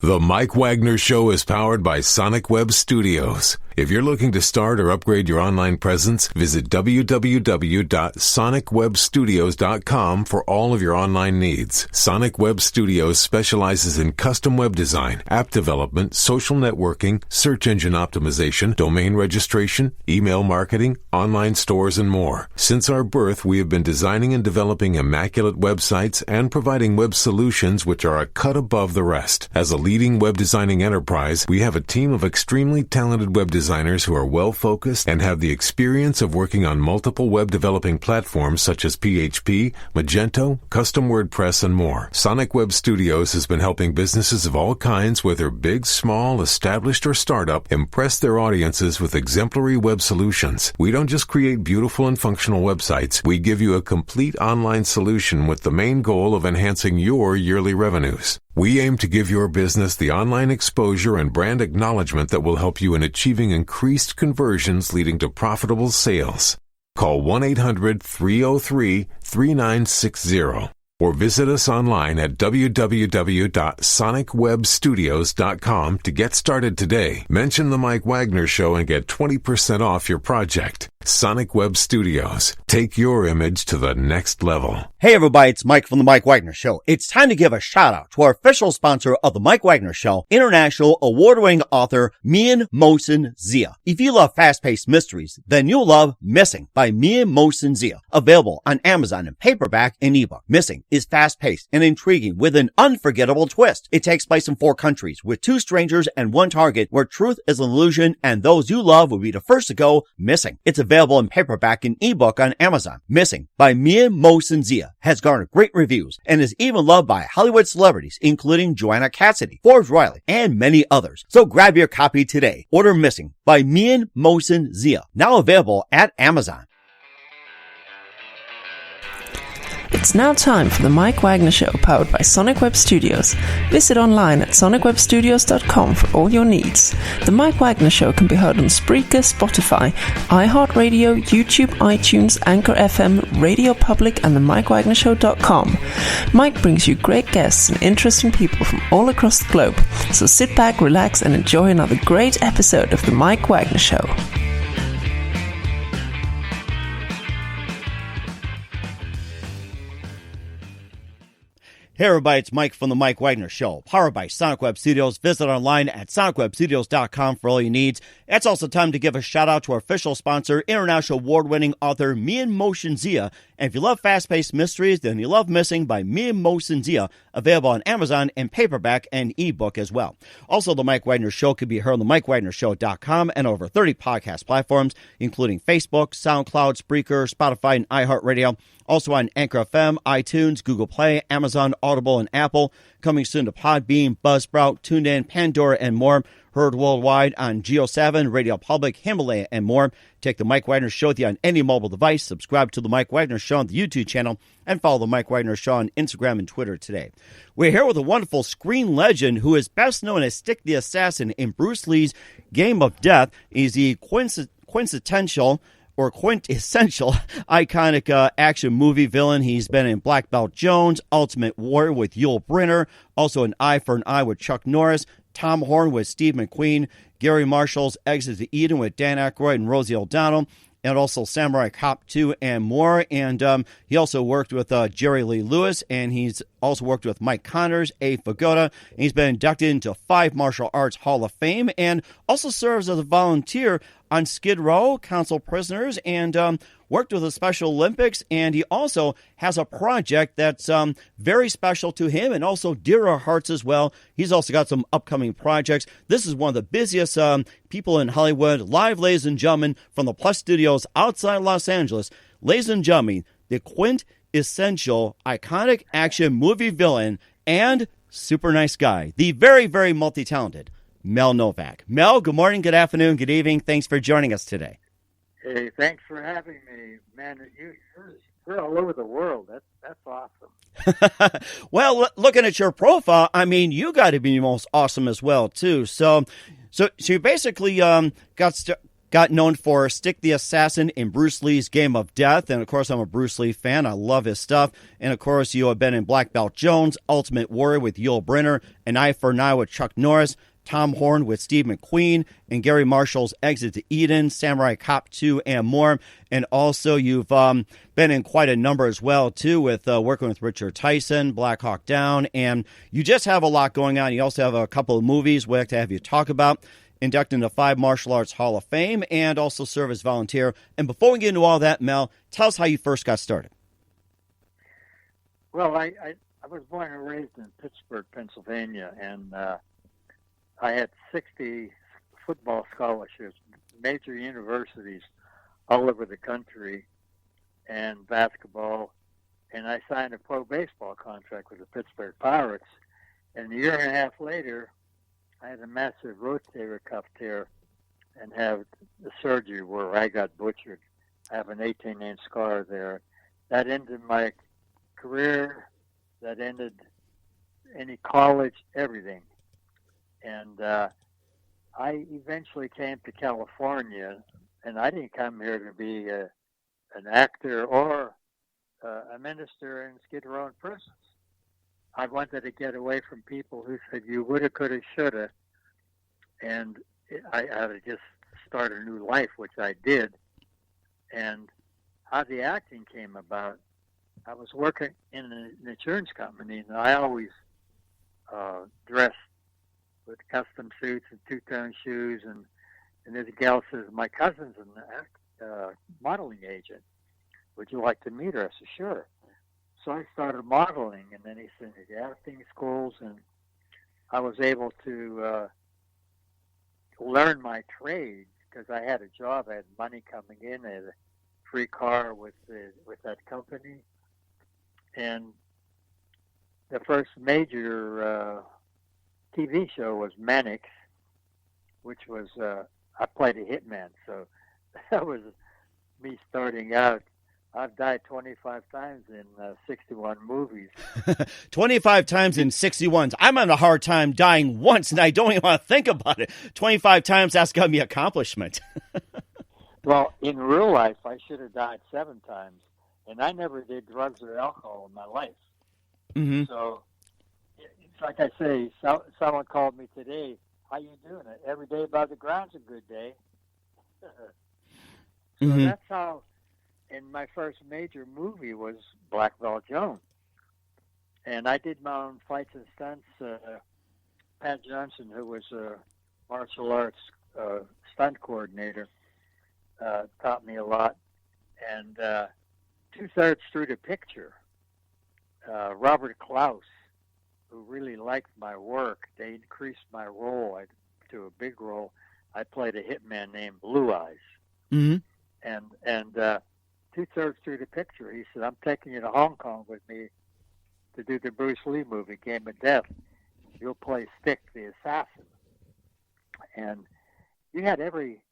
The Mike Wagner Show is powered by Sonic Web Studios. If you're looking to start or upgrade your online presence, visit www.sonicwebstudios.com for all of your online needs. Sonic Web Studios specializes in custom web design, app development, social networking, search engine optimization, domain registration, email marketing, online stores, and more. Since our birth, we have been designing and developing immaculate websites and providing web solutions which are a cut above the rest. As a leading web designing enterprise, we have a team of extremely talented web designers who are well-focused and have the experience of working on multiple web developing platforms such as PHP, Magento, custom WordPress, and more. Sonic Web Studios has been helping businesses of all kinds, whether big, small, established, or startup, impress their audiences with exemplary web solutions. We don't just create beautiful and functional websites. We give you a complete online solution with the main goal of enhancing your yearly revenues. We aim to give your business the online exposure and brand acknowledgement that will help you in achieving increased conversions leading to profitable sales. Call 1-800-303-3960 or visit us online at www.sonicwebstudios.com to get started today. Mention the Mike Wagner Show and get 20% off your project. Sonic Web Studios. Take your image to the next level. Hey everybody, it's Mike from the Mike Wagner Show. It's time to give a shout out to our official sponsor of the Mike Wagner Show, international award-winning author Mian Mohsen Zia. If you love fast-paced mysteries, then you'll love Missing by Mian Mohsen Zia. Available on Amazon in paperback and ebook. Missing is fast-paced and intriguing with an unforgettable twist. It takes place in 4 countries with 2 strangers and 1 target where truth is an illusion and those you love will be the first to go missing. It's available in paperback and ebook on Amazon. Missing by Mian Mohsen Zia has garnered great reviews and is even loved by Hollywood celebrities including Joanna Cassidy, Forbes Riley, and many others. So grab your copy today. Order Missing by Mian Mohsen Zia, now available at Amazon. It's now time for the Mike Wagner Show, powered by Sonic Web Studios. Visit online at sonicwebstudios.com for all your needs. The Mike Wagner Show can be heard on Spreaker, Spotify, iHeartradio, YouTube, iTunes, Anchor FM, Radio Public, and the MikeWagnerShow.com. Mike brings you great guests and interesting people from all across the globe. So sit back, relax, and enjoy another great episode of the Mike Wagner Show. Hey everybody, it's Mike from the Mike Wagner Show, powered by Sonic Web Studios. Visit online at sonicwebstudios.com for all your needs. It's also time to give a shout out to our official sponsor, international award-winning author Mian Mohsen Zia. And if you love fast-paced mysteries, then you love Missing by Mian Mohsen Zia, available on Amazon in paperback and ebook as well. Also, the Mike Wagner Show can be heard on the mikewagnershow.com and over 30 podcast platforms, including Facebook, SoundCloud, Spreaker, Spotify, and iHeartRadio. Also on Anchor FM, iTunes, Google Play, Amazon, Audible, and Apple. Coming soon to Podbean, Buzzsprout, TuneIn, Pandora, and more. Heard worldwide on Geo7, Radio Public, Himalaya, and more. Take the Mike Wagner Show with you on any mobile device. Subscribe to the Mike Wagner Show on the YouTube channel. And follow the Mike Wagner Show on Instagram and Twitter today. We're here with a wonderful screen legend who is best known as Stick the Assassin in Bruce Lee's Game of Death. He's the quintessential iconic action movie villain. He's been in Blackbeltjones, Ultimate Warrior with Yulbrenner, also An Eye for an Eye with Chuck Norris, Tom Horn with Steve McQueen, Gary Marshall's Exit to Eden with Dan Aykroyd and Rosie O'Donnell, and also Samurai Cop 2 and more. And he also worked with Jerry Lee Lewis, and he's also worked with mikeconnors, abevigoda, and he's been inducted into 5 Martial Arts Hall of Fame, and also serves as a volunteer on Skid Row, Council Prisoners, and worked with the Special Olympics, and he also has a project that's very special to him and also dear to our hearts as well. He's also got some upcoming projects. This is one of the busiest people in Hollywood. Live, ladies and gentlemen, from the Plus Studios outside Los Angeles. Ladies and gentlemen, the quintessential iconic action movie villain and super nice guy, the very, very multi-talented Mel Novak. Mel, good morning, good afternoon, good evening. Thanks for joining us today. Hey, thanks for having me, man. You're all over the world. That's awesome. Well, looking at your profile, I mean, you got to be most awesome as well too. So you basically got got known for Stick the Assassin in Bruce Lee's Game of Death. And, of course, I'm a Bruce Lee fan. I love his stuff. And, of course, you have been in blackbeltjones, Ultimate Warrior with Yulbrenner, An Eye for an Eye with Chuck Norris, Tom Horn with Steve McQueen, and Gary Marshall's Exit to Eden, Samurai Cop 2, and more. And also, you've been in quite a number as well, too, with working with Richard Tyson, Black Hawk Down, and you just have a lot going on. You also have a couple of movies we'd like to have you talk about, inducted into 5 Martial Arts Hall of Fame, and also serve as volunteer. And before we get into all that, Mel, tell us how you first got started. Well, I was born and raised in Pittsburgh, Pennsylvania, and I had 60 football scholarships, major universities all over the country, and basketball. And I signed a pro baseball contract with the Pittsburgh Pirates. And a year and a half later, I had a massive rotator cuff tear and have the surgery where I got butchered. I have an 18-inch scar there. That ended my career. That ended any college, everything. And I eventually came to California, and I didn't come here to be an actor or a minister in skidrow and prisons. I wanted to get away from people who said you woulda, coulda, shoulda, and I had to just start a new life, which I did. And how the acting came about, I was working in an insurance company, and I always dressed with custom suits and two-tone shoes, and this gal says, my cousin's a modeling agent. Would you like to meet her? I said, sure. So I started modeling, and then he sent me to acting schools, and I was able to learn my trade because I had a job. I had money coming in. I had a free car with that company. And the first major TV show was Mannix, which was, I played a hitman. So that was me starting out. I've died 25 times in 61 movies. 25 times in 61. I'm having a hard time dying once, and I don't even want to think about it. 25 times, that's got to be an accomplishment. Well, in real life, I should have died 7 times, and I never did drugs or alcohol in my life. Mm-hmm. So, it's like I say, someone called me today, how you doing? Every day above the ground's a good day. So that's how... And my first major movie was Blackbeltjones. And I did my own fights and stunts. Pat Johnson, who was a martial arts stunt coordinator, taught me a lot. And 2/3 through the picture, Robert Klaus, who really liked my work, they increased my role to a big role. I played a hitman named Blue Eyes. Mm-hmm. And 2/3 through the picture, he said, I'm taking you to Hong Kong with me to do the Bruce Lee movie, Game of Death. You'll play Stick the Assassin. And you had every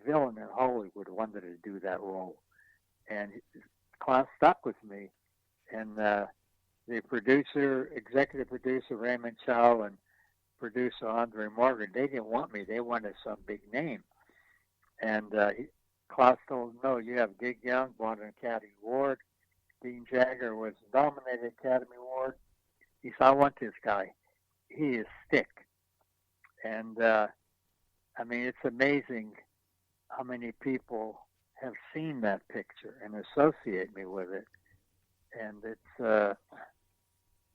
villain in Hollywood wanted to do that role. And Klaus stuck with me. And the executive producer, Raymond Chow, and producer Andre Morgan, they didn't want me. They wanted some big name. And Klaus told him, no, you have Gig Young, won an Academy Award. Dean Jagger was nominated Academy Award. He said, I want this guy. He is Stick. And, I mean, it's amazing how many people have seen that picture and associate me with it. And it's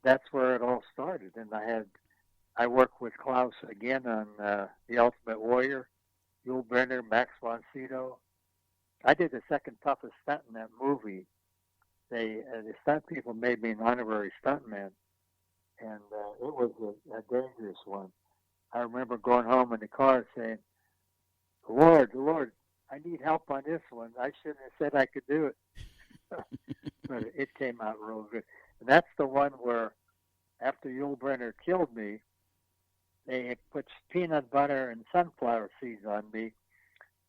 that's where it all started. And I worked with Klaus again on The Ultimate Warrior, Yulbrenner, Max von Sydow. I did the second toughest stunt in that movie. The stunt people made me an honorary stuntman, and it was a dangerous one. I remember going home in the car saying, Lord, I need help on this one. I shouldn't have said I could do it. But it came out real good. And that's the one where, after Yulbrenner killed me, they put peanut butter and sunflower seeds on me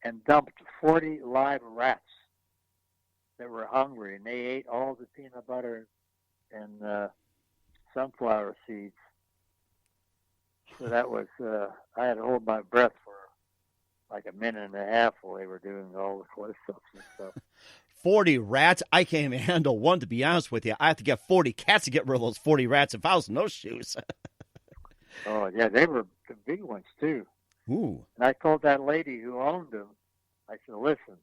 and dumped 40 live rats that were hungry, and they ate all the peanut butter and sunflower seeds. So that was, I had to hold my breath for like a minute and a half while they were doing all the close-ups and stuff. 40 rats? I can't even handle one, to be honest with you. I have to get 40 cats to get rid of those 40 rats if I was in those shoes. Oh, yeah, they were the big ones, too. Ooh. And I told that lady who owned them, I said, listen,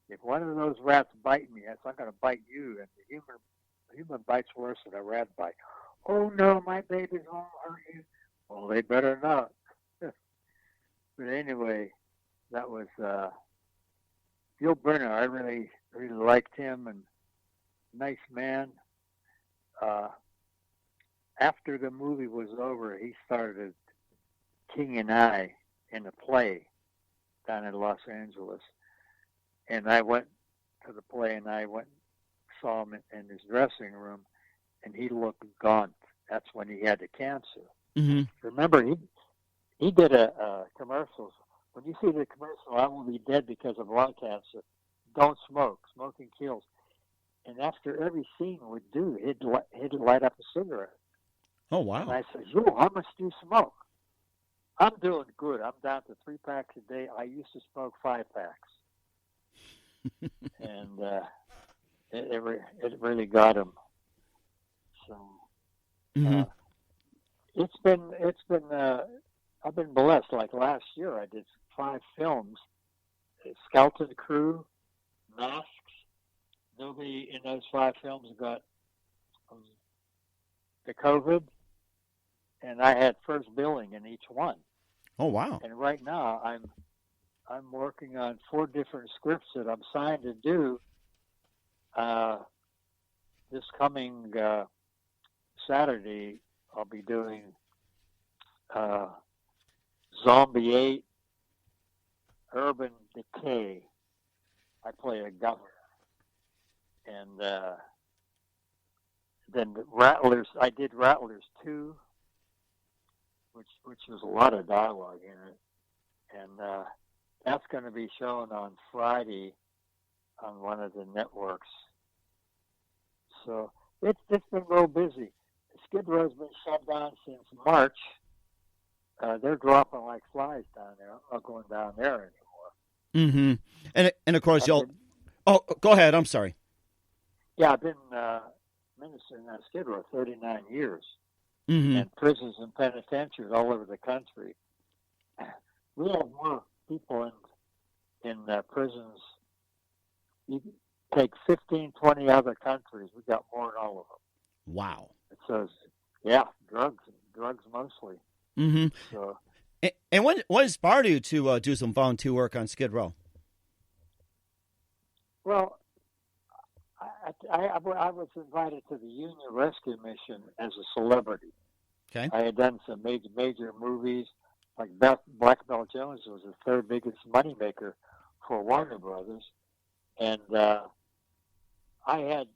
if one of those rats bite me, I'm going to bite you. And the human bite's worse than a rat bite. Oh, no, my babies won't hurt you. Well, they better not. But anyway, that was Yulbrenner. I really liked him, and nice man. After the movie was over, he started King and I in a play down in Los Angeles. And I went to the play, and I went and saw him in his dressing room, and he looked gaunt. That's when he had the cancer. Mm-hmm. Remember, he did a commercials. When you see the commercial, I will be dead because of lung cancer. Don't smoke. Smoking kills. And after every scene would do, he'd light up a cigarette. Oh, wow. And I said, how much do you smoke? I'm doing good. I'm down to 3 packs a day. I used to smoke 5 packs. And it really got him. So it's been I've been blessed. Like last year, I did 5 films: Skeleton Crew, Masks. Nobody in those 5 films got the COVID, and I had first billing in each one. Oh, wow. And right now, I'm working on 4 different scripts that I'm signed to do this coming Saturday. I'll be doing Zombie 8, Urban Decay. I play a governor. And then Rattlers, I did Rattlers 2, which was a lot of dialogue in it. And that's going to be shown on Friday on one of the networks. So it's been real busy. Skidrow's been shut down since March. They're dropping like flies down there. I'm not going down there anymore. Mm-hmm. And of course, go ahead. I'm sorry. Yeah, I've been ministering on Skidrow 39 years. Mm-hmm. And prisons and penitentiaries all over the country. We have more people in prisons. You take 15, 20 other countries. We got more in all of them. Wow. So, yeah, drugs mostly. Mm-hmm. So, and what inspired you to do some volunteer work on Skid Row? Well, I was invited to the Union Rescue Mission as a celebrity. Okay. I had done some major movies, like Blackbeltjones was the 3rd biggest moneymaker for Warner Brothers. And I had,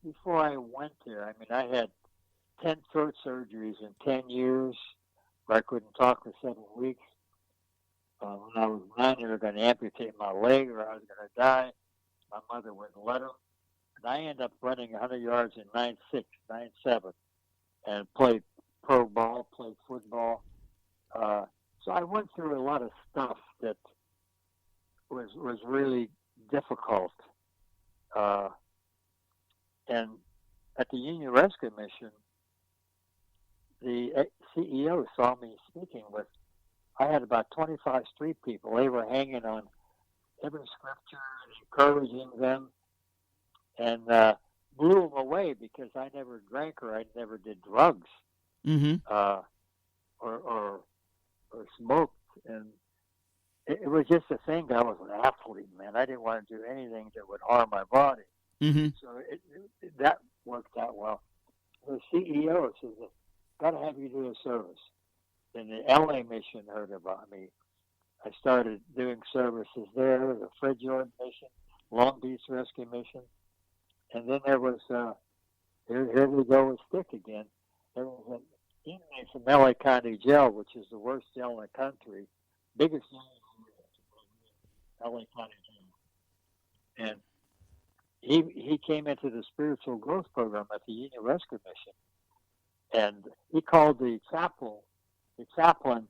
before I went there, I had 10 throat surgeries in 10 years where I couldn't talk for 7 weeks. When I was 9, they were going to amputate my leg or I was going to die. My mother wouldn't let them. And I ended up running 100 yards in 9.6, 9.7, and played pro ball, played football. So I went through a lot of stuff that was really difficult. And at the Union Rescue Mission, the CEO saw me speaking with, I had about 25 street people. They were hanging on every scripture and encouraging them, and blew them away because I never drank or I never did drugs, or smoked. And it was just a thing. I was an athlete, man. I didn't want to do anything that would harm my body. Mm-hmm. So that worked out well. The CEO says, got to have you do a service. And the LA mission heard about me. I started doing services there, the Fred Jordan mission, Long Beach Rescue Mission. And then there was, here we go with Stick again. There was an inmate from LA County Jail, which is the worst jail in the country, biggest jail in LA County Jail. And he came into the spiritual growth program at the Union Rescue Mission. And he called the chaplain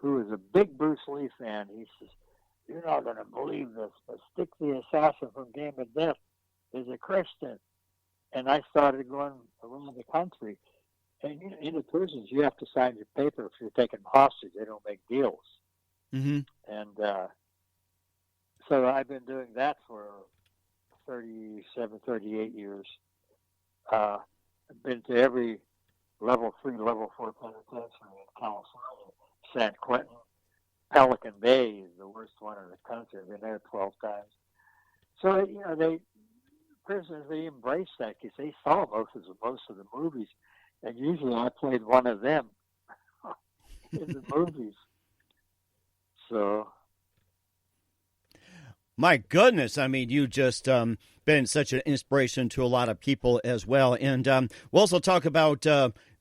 who is a big Bruce Lee fan. He says, "You're not going to believe this, but Stick the Assassin from Game of Death is a Christian." And I started going around the country. And in the prisons, you have to sign your paper if you're taking hostage. They don't make deals. Mm-hmm. And so I've been doing that for 37, 38 years. I've been to every level 3, level 4 penitentiary in California. San Quentin, Pelican Bay is the worst one in the country. I've been there 12 times. So, prisoners, they embrace that because they saw most of the movies. And usually I played one of them in the movies. So. My goodness, I mean, you just been such an inspiration to a lot of people as well. And we'll also talk about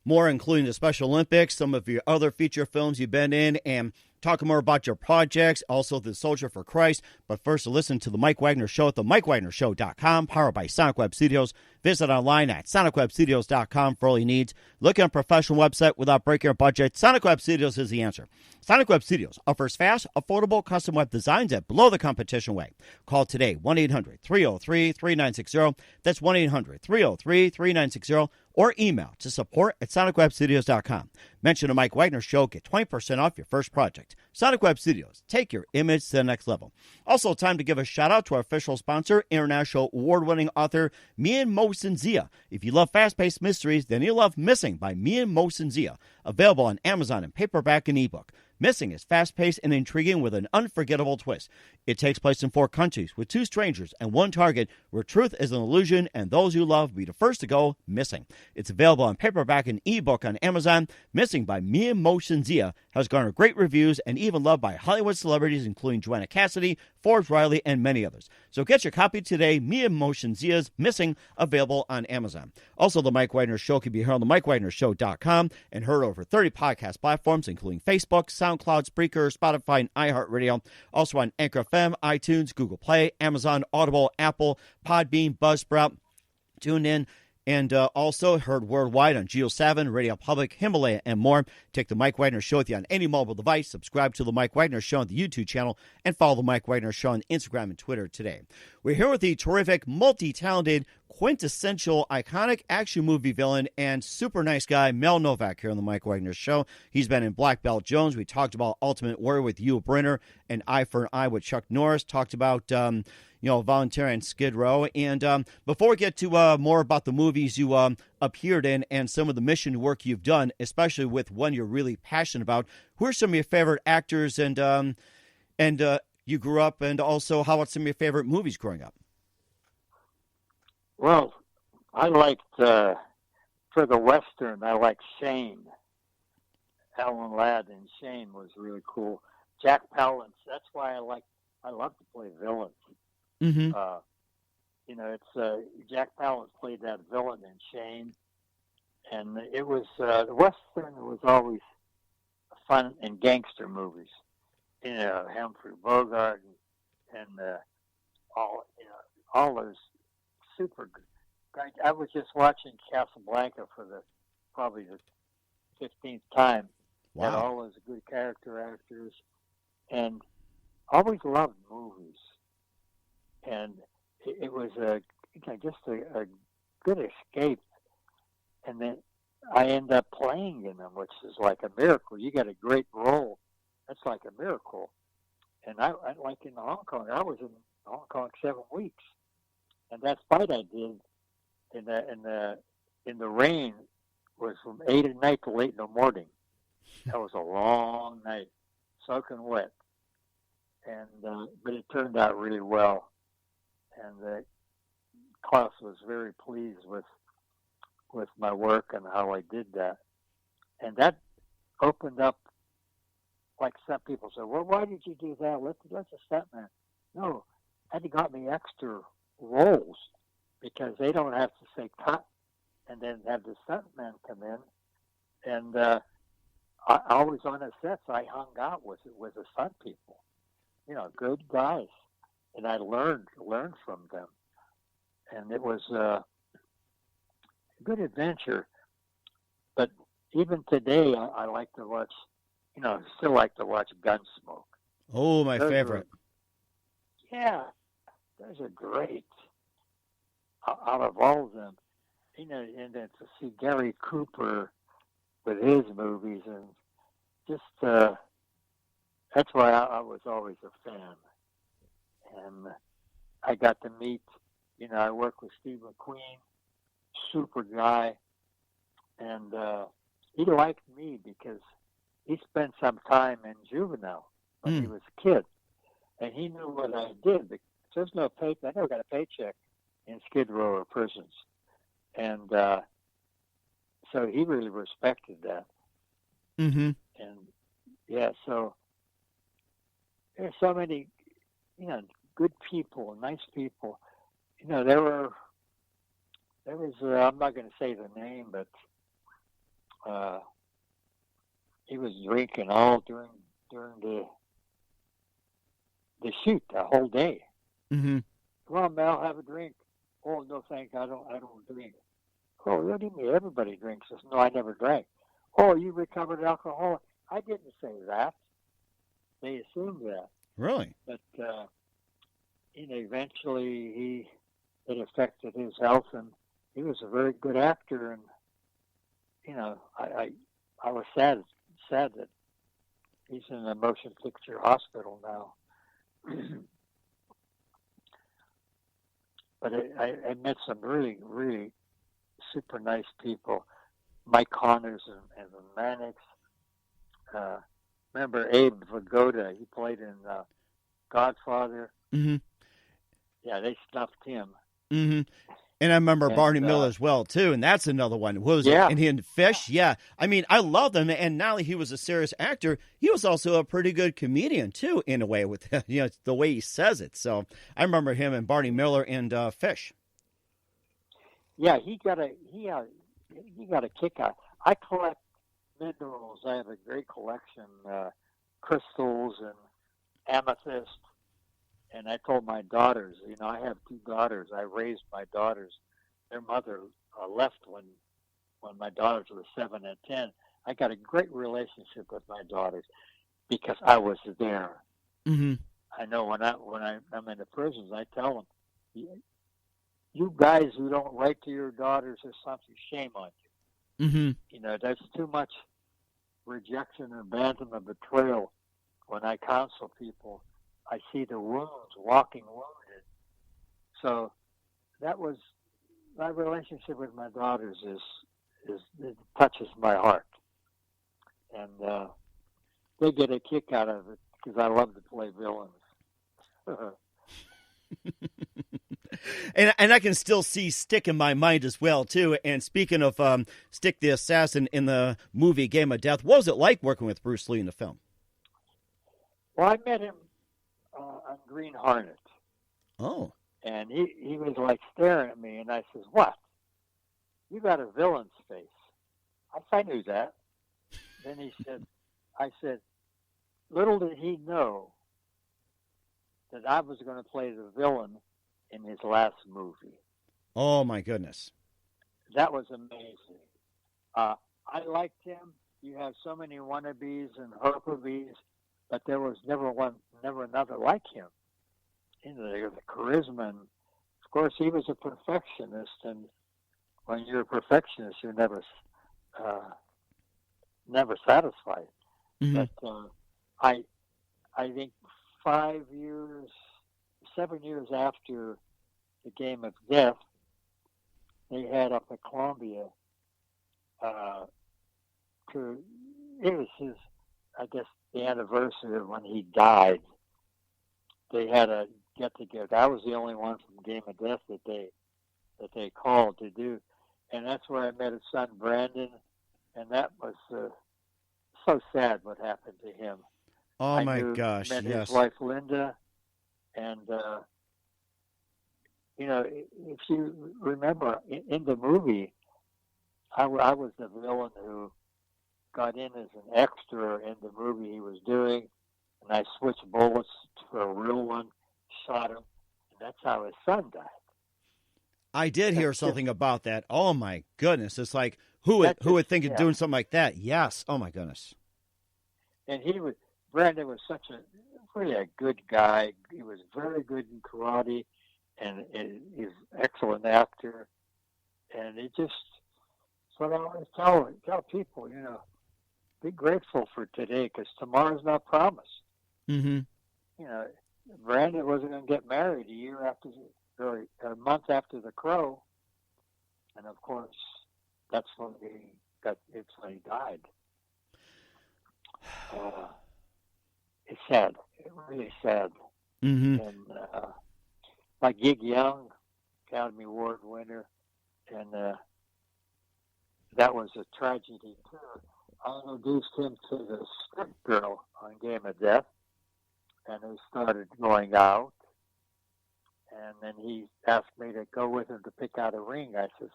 more, including the Special Olympics, some of your other feature films you've been in, and talk more about your projects, also the Soldier for Christ. But first, listen to The Mike Wagner Show at themikewagnershow.com, powered by Sonic Web Studios. Visit online at sonicwebstudios.com for all your needs. Look at a professional website without breaking your budget. Sonic Web Studios is the answer. Sonic Web Studios offers fast, affordable, custom web designs at below the competition rate. Call today, 1-800-303-3960. That's 1-800-303-3960. Or email to support@sonicwebstudios.com. Mention the Mike Wagner Show. Get 20% off your first project. Sonic Web Studios. Take your image to the next level. Also, time to give a shout-out to our official sponsor, international award-winning author Mian Mohsen Zia. If you love fast-paced mysteries, then you'll love Missing by Mian Mohsen Zia. Available on Amazon in paperback and ebook. Missing is fast-paced and intriguing with an unforgettable twist. It takes place in 4 countries with 2 strangers and 1 target where truth is an illusion and those you love will be the first to go missing. It's available on paperback and ebook on Amazon. Missing by Mian Mohsen Zia has garnered great reviews and even loved by Hollywood celebrities including Joanna Cassidy, Forbes Riley, and many others. So get your copy today. Mian Mohsen Zia's Missing, available on Amazon. Also, The Mike Wagner Show can be heard on themikewagnershow.com and heard over 30 podcast platforms including Facebook, SoundCloud, Spreaker, Spotify, and iHeartRadio. Also on Anchor FM, iTunes, Google Play, Amazon, Audible, Apple, Podbean, Buzzsprout, TuneIn, and also heard worldwide on Geo7, Radio Public, Himalaya, and more. Take The Mike Wagner Show with you on any mobile device. Subscribe to The Mike Wagner Show on the YouTube channel, and follow The Mike Wagner Show on Instagram and Twitter today. We're here with the terrific, multi-talented, quintessential, iconic action movie villain and super nice guy, Mel Novak, here on The Mike Wagner Show. He's been in Blackbeltjones. We talked about Ultimate Warrior with Yulbrenner and Eye for an Eye with Chuck Norris. Talked about volunteering and Skidrow. And before we get to more about the movies you appeared in and some of the mission work you've done, especially with one you're really passionate about, who are some of your favorite actors and you grew up, and also how about some of your favorite movies growing up? Well, I liked, for the Western, I liked Shane. Alan Ladd and Shane was really cool. Jack Palance, that's why I love to play villains. Mm-hmm. Jack Palance played that villain in Shane, and it was the Western was always fun in gangster movies. Humphrey Bogart and all those super good. I was just watching Casablanca for probably the 15th time. Wow. Had all those good character actors, and always loved movies. And it was just a good escape. And then I end up playing in them, which is like a miracle. You got a great role. That's like a miracle. And I like in Hong Kong, I was in Hong Kong 7 weeks. And that fight I did in the rain was from 8 at night till 8 in the morning. That was a long night, soaking wet. And but it turned out really well. And Klaus was very pleased with my work and how I did that. And that opened up, like some people say, well, why did you do that? Let's a stuntman. No, that got me extra roles because they don't have to say cut and then have the stuntman come in. And I was on the sets. I hung out with the stunt people, good guys. And I learned from them. And it was a good adventure. But even today, I like to watch still like to watch Gunsmoke. Oh, my favorite. Those are great. Out of all of them, and then to see Gary Cooper with his movies, and just that's why I was always a fan. And I got to meet, I worked with Steve McQueen, super guy, and he liked me because he spent some time in juvenile when he was a kid, and he knew what I did. Because there's no pay. I never got a paycheck in skidrow or prisons, and so he really respected that. Mm-hmm. And so there's so many, good people, nice people. There was I'm not going to say the name, but he was drinking all during the shoot the whole day. Mm-hmm. Come on, Mel, have a drink. Oh, no, thanks. I don't drink. Oh, what do you mean? Everybody drinks. I said, no, I never drank. Oh, you recovered alcoholic. I didn't say that. They assumed that. Really? But eventually it affected his health, and he was a very good actor. And I was sad that he's in a motion picture hospital now. But I met some really, really super nice people, mikeconnors and the mannix. Remember abevigoda? He played in Godfather. Mm-hmm. Yeah, they stuffed him. Mm-hmm. And I remember Barney Miller as well, too, and that's another one. What was it? And he in Fish? Yeah. I mean, I love him, and not only he was a serious actor, he was also a pretty good comedian, too, in a way, with the way he says it. So I remember him and Barney Miller and Fish. Yeah, he got a kick out. I collect minerals. I have a great collection, crystals and amethyst. And I told my daughters, I have two daughters. I raised my daughters. Their mother left when my daughters were 7 and 10. I got a great relationship with my daughters because I was there. Mm-hmm. I know when I'm in the prisons, I tell them, you guys who don't write to your daughters or something, shame on you. Mm-hmm. There's too much rejection, abandonment, betrayal. When I counsel people, I see the wounds, walking wounded. So that was my relationship with my daughters it touches my heart. And they get a kick out of it because I love to play villains. And I can still see Stick in my mind as well, too. And speaking of Stick the Assassin in the movie Game of Death, what was it like working with Bruce Lee in the film? Well, I met him on Green Hornet. Oh. And he was like staring at me, and I says, what? You got a villain's face. I knew that. Then I said, little did he know that I was going to play the villain in his last movie. Oh, my goodness. That was amazing. I liked him. You have so many wannabes and Harpabees, but there was never another like him. The charisma, and of course, he was a perfectionist, and when you're a perfectionist, you're never satisfied. Mm-hmm. But I think 7 years after the Game of Death, they had up at Columbia. It was his, I guess, the anniversary of when he died. They had a get together. I was the only one from Game of Death that they called to do, and that's where I met his son Brandon, and that was so sad what happened to him. Oh my gosh! Met yes. his wife Linda, and if you remember in the movie, I was the villain who got in as an extra in the movie he was doing, and I switched bullets for a real one, shot him, and that's how his son died. I did hear something about that. Oh my goodness! It's like who would think of doing something like that? Yes. Oh my goodness. And Brandon was really a good guy. He was very good in karate, and he's an excellent actor. And he just, so I always tell people, be grateful for today, because tomorrow's not promised. Mm-hmm. Brandon wasn't going to get married a month after The Crow, and of course, that's when he died. It's sad. It's really sad. Mm-hmm. And like Gig Young, Academy Award winner, and that was a tragedy too. I introduced him to the Stick Girl on Game of Death, and they started going out. And then he asked me to go with him to pick out a ring. I says,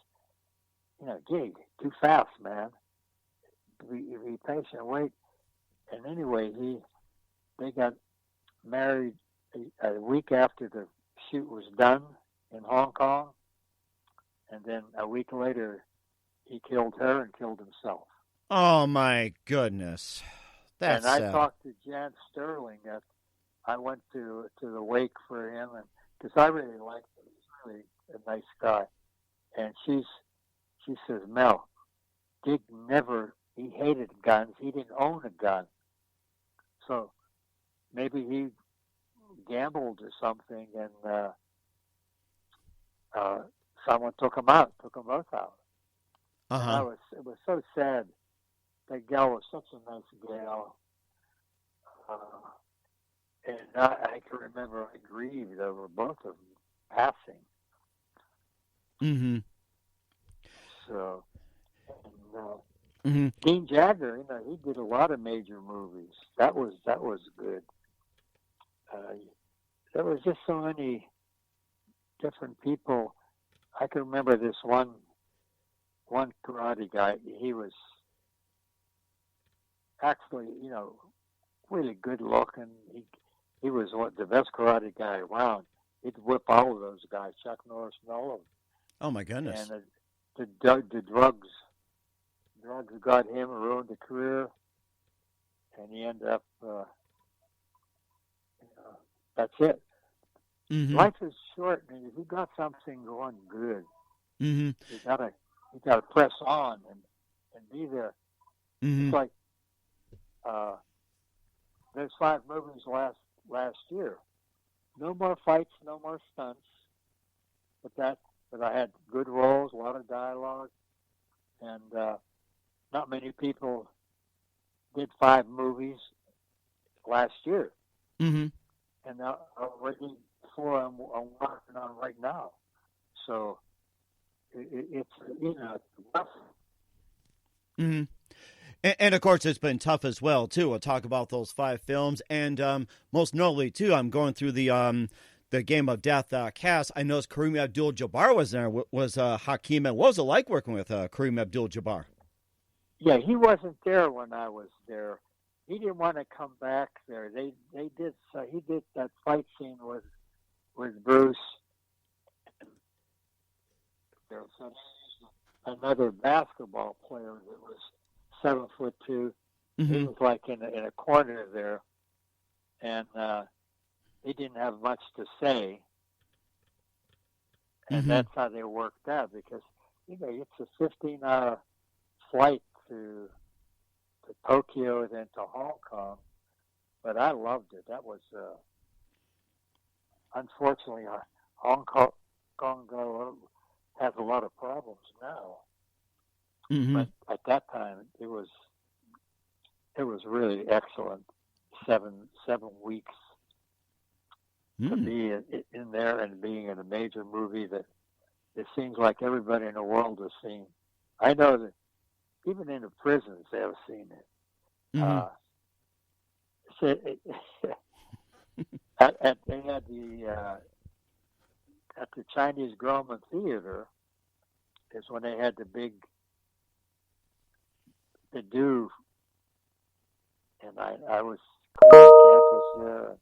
Gig, too fast, man. Be patient, wait. And anyway, they got married a week after the shoot was done in Hong Kong, and then a week later, he killed her and killed himself. Oh my goodness, that's and I sad. talked to Jan Sterling. That I went to the wake for him, and because I really liked him, he's really a nice guy. And she says, Mel, Dick he hated guns. He didn't own a gun. So maybe he gambled or something, and someone took them both out. Uh-huh. It was so sad. That gal was such a nice gal. And I can remember I grieved over both of them passing. Mm-hmm. So, and, Mm-hmm. Dean Jagger, he did a lot of major movies. That was good. There was just so many different people. I can remember this one karate guy. He was actually, really good looking. He was the best karate guy around. He'd whip all of those guys, Chuck Norris and all of them. Oh my goodness. And the drugs got him, ruined the career, and he ended up. That's it. Mm-hmm. Life is short, and if you got something going good, Mm-hmm. you gotta press on and be there. Mm-hmm. It's like there's 5 movies last year. No more fights, no more stunts. But I had good roles, a lot of dialogue, and not many people did 5 movies last year. Mm-hmm. And already 4 I'm working on right now. So it's rough. Mm-hmm. And of course, it's been tough as well too. We'll talk about those 5 films, and most notably too, I'm going through the Game of Death cast. I noticed Kareem Abdul-Jabbar was there. Was Hakeem, and what was it like working with Kareem Abdul-Jabbar? Yeah, he wasn't there when I was there. He didn't want to come back there. They did. So he did that fight scene with Bruce. There was another basketball player that was 7'2". Mm-hmm. He was like in a corner there, and he didn't have much to say. And Mm-hmm. that's how they worked out, because it's a 15-hour flight to Tokyo, then to Hong Kong. But I loved it. That was unfortunately Hong Kong has a lot of problems now. Mm-hmm. But at that time, it was really excellent. 7 weeks to be in there and being in a major movie that it seems like everybody in the world has seen. I know that even in the prisons they have seen it. Mm-hmm. They had at the Chinese Grauman Theater is when they had the do, and I was on campus there.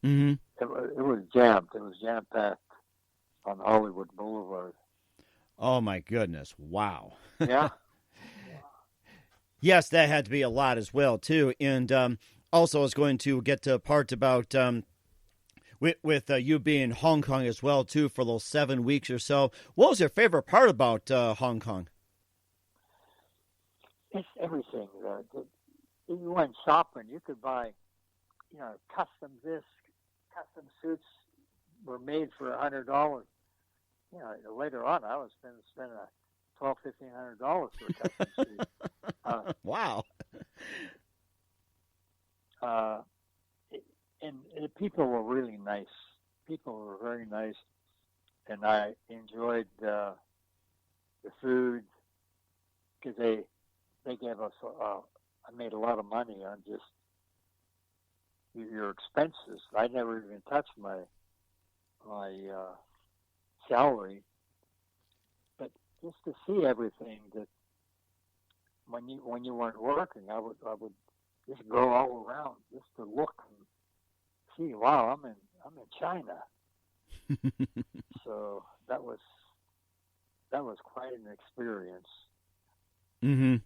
Mm-hmm. It was jammed. It was jam-packed on Hollywood Boulevard. Oh my goodness! Wow. Yeah. Yes, that had to be a lot as well, too. And also I was going to get to part about with you being in Hong Kong as well, too, for those 7 weeks or so. What was your favorite part about Hong Kong? It's everything. You went shopping, you could buy, custom suits were made for $100. Later on, I was spending $1,200-$1,500 for a custom suit. Wow. And the people were really nice. People were very nice, and I enjoyed the food because they gave us. I made a lot of money on just your expenses. I never even touched my salary, but just to see everything that when you weren't working, I would just go all around just to look and see. Wow, I'm in China. So that was quite an experience. Mm-hmm.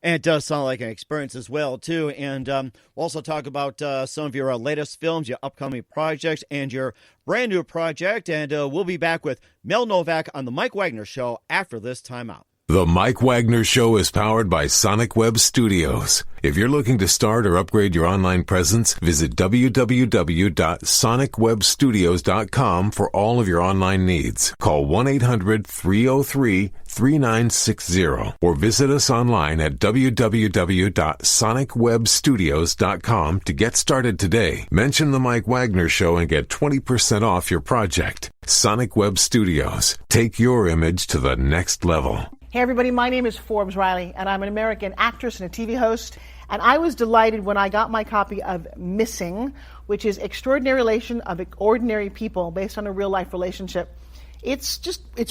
And it does sound like an experience as well, too. And we'll also talk about some of your latest films, your upcoming projects, and your brand new project. And we'll be back with Mel Novak on The Mike Wagner Show after this timeout. The Mike Wagner Show is powered by Sonic Web Studios. If you're looking to start or upgrade your online presence, visit www.sonicwebstudios.com for all of your online needs. Call 1-800-303-3960 or visit us online at www.sonicwebstudios.com to get started today. Mention The Mike Wagner Show and get 20% off your project. Sonic Web Studios. Take your image to the next level. Hey everybody, my name is Forbes Riley, and I'm an American actress and a TV host. And I was delighted when I got my copy of Missing, which is Extraordinary Relation of Ordinary People based on a real-life relationship. It's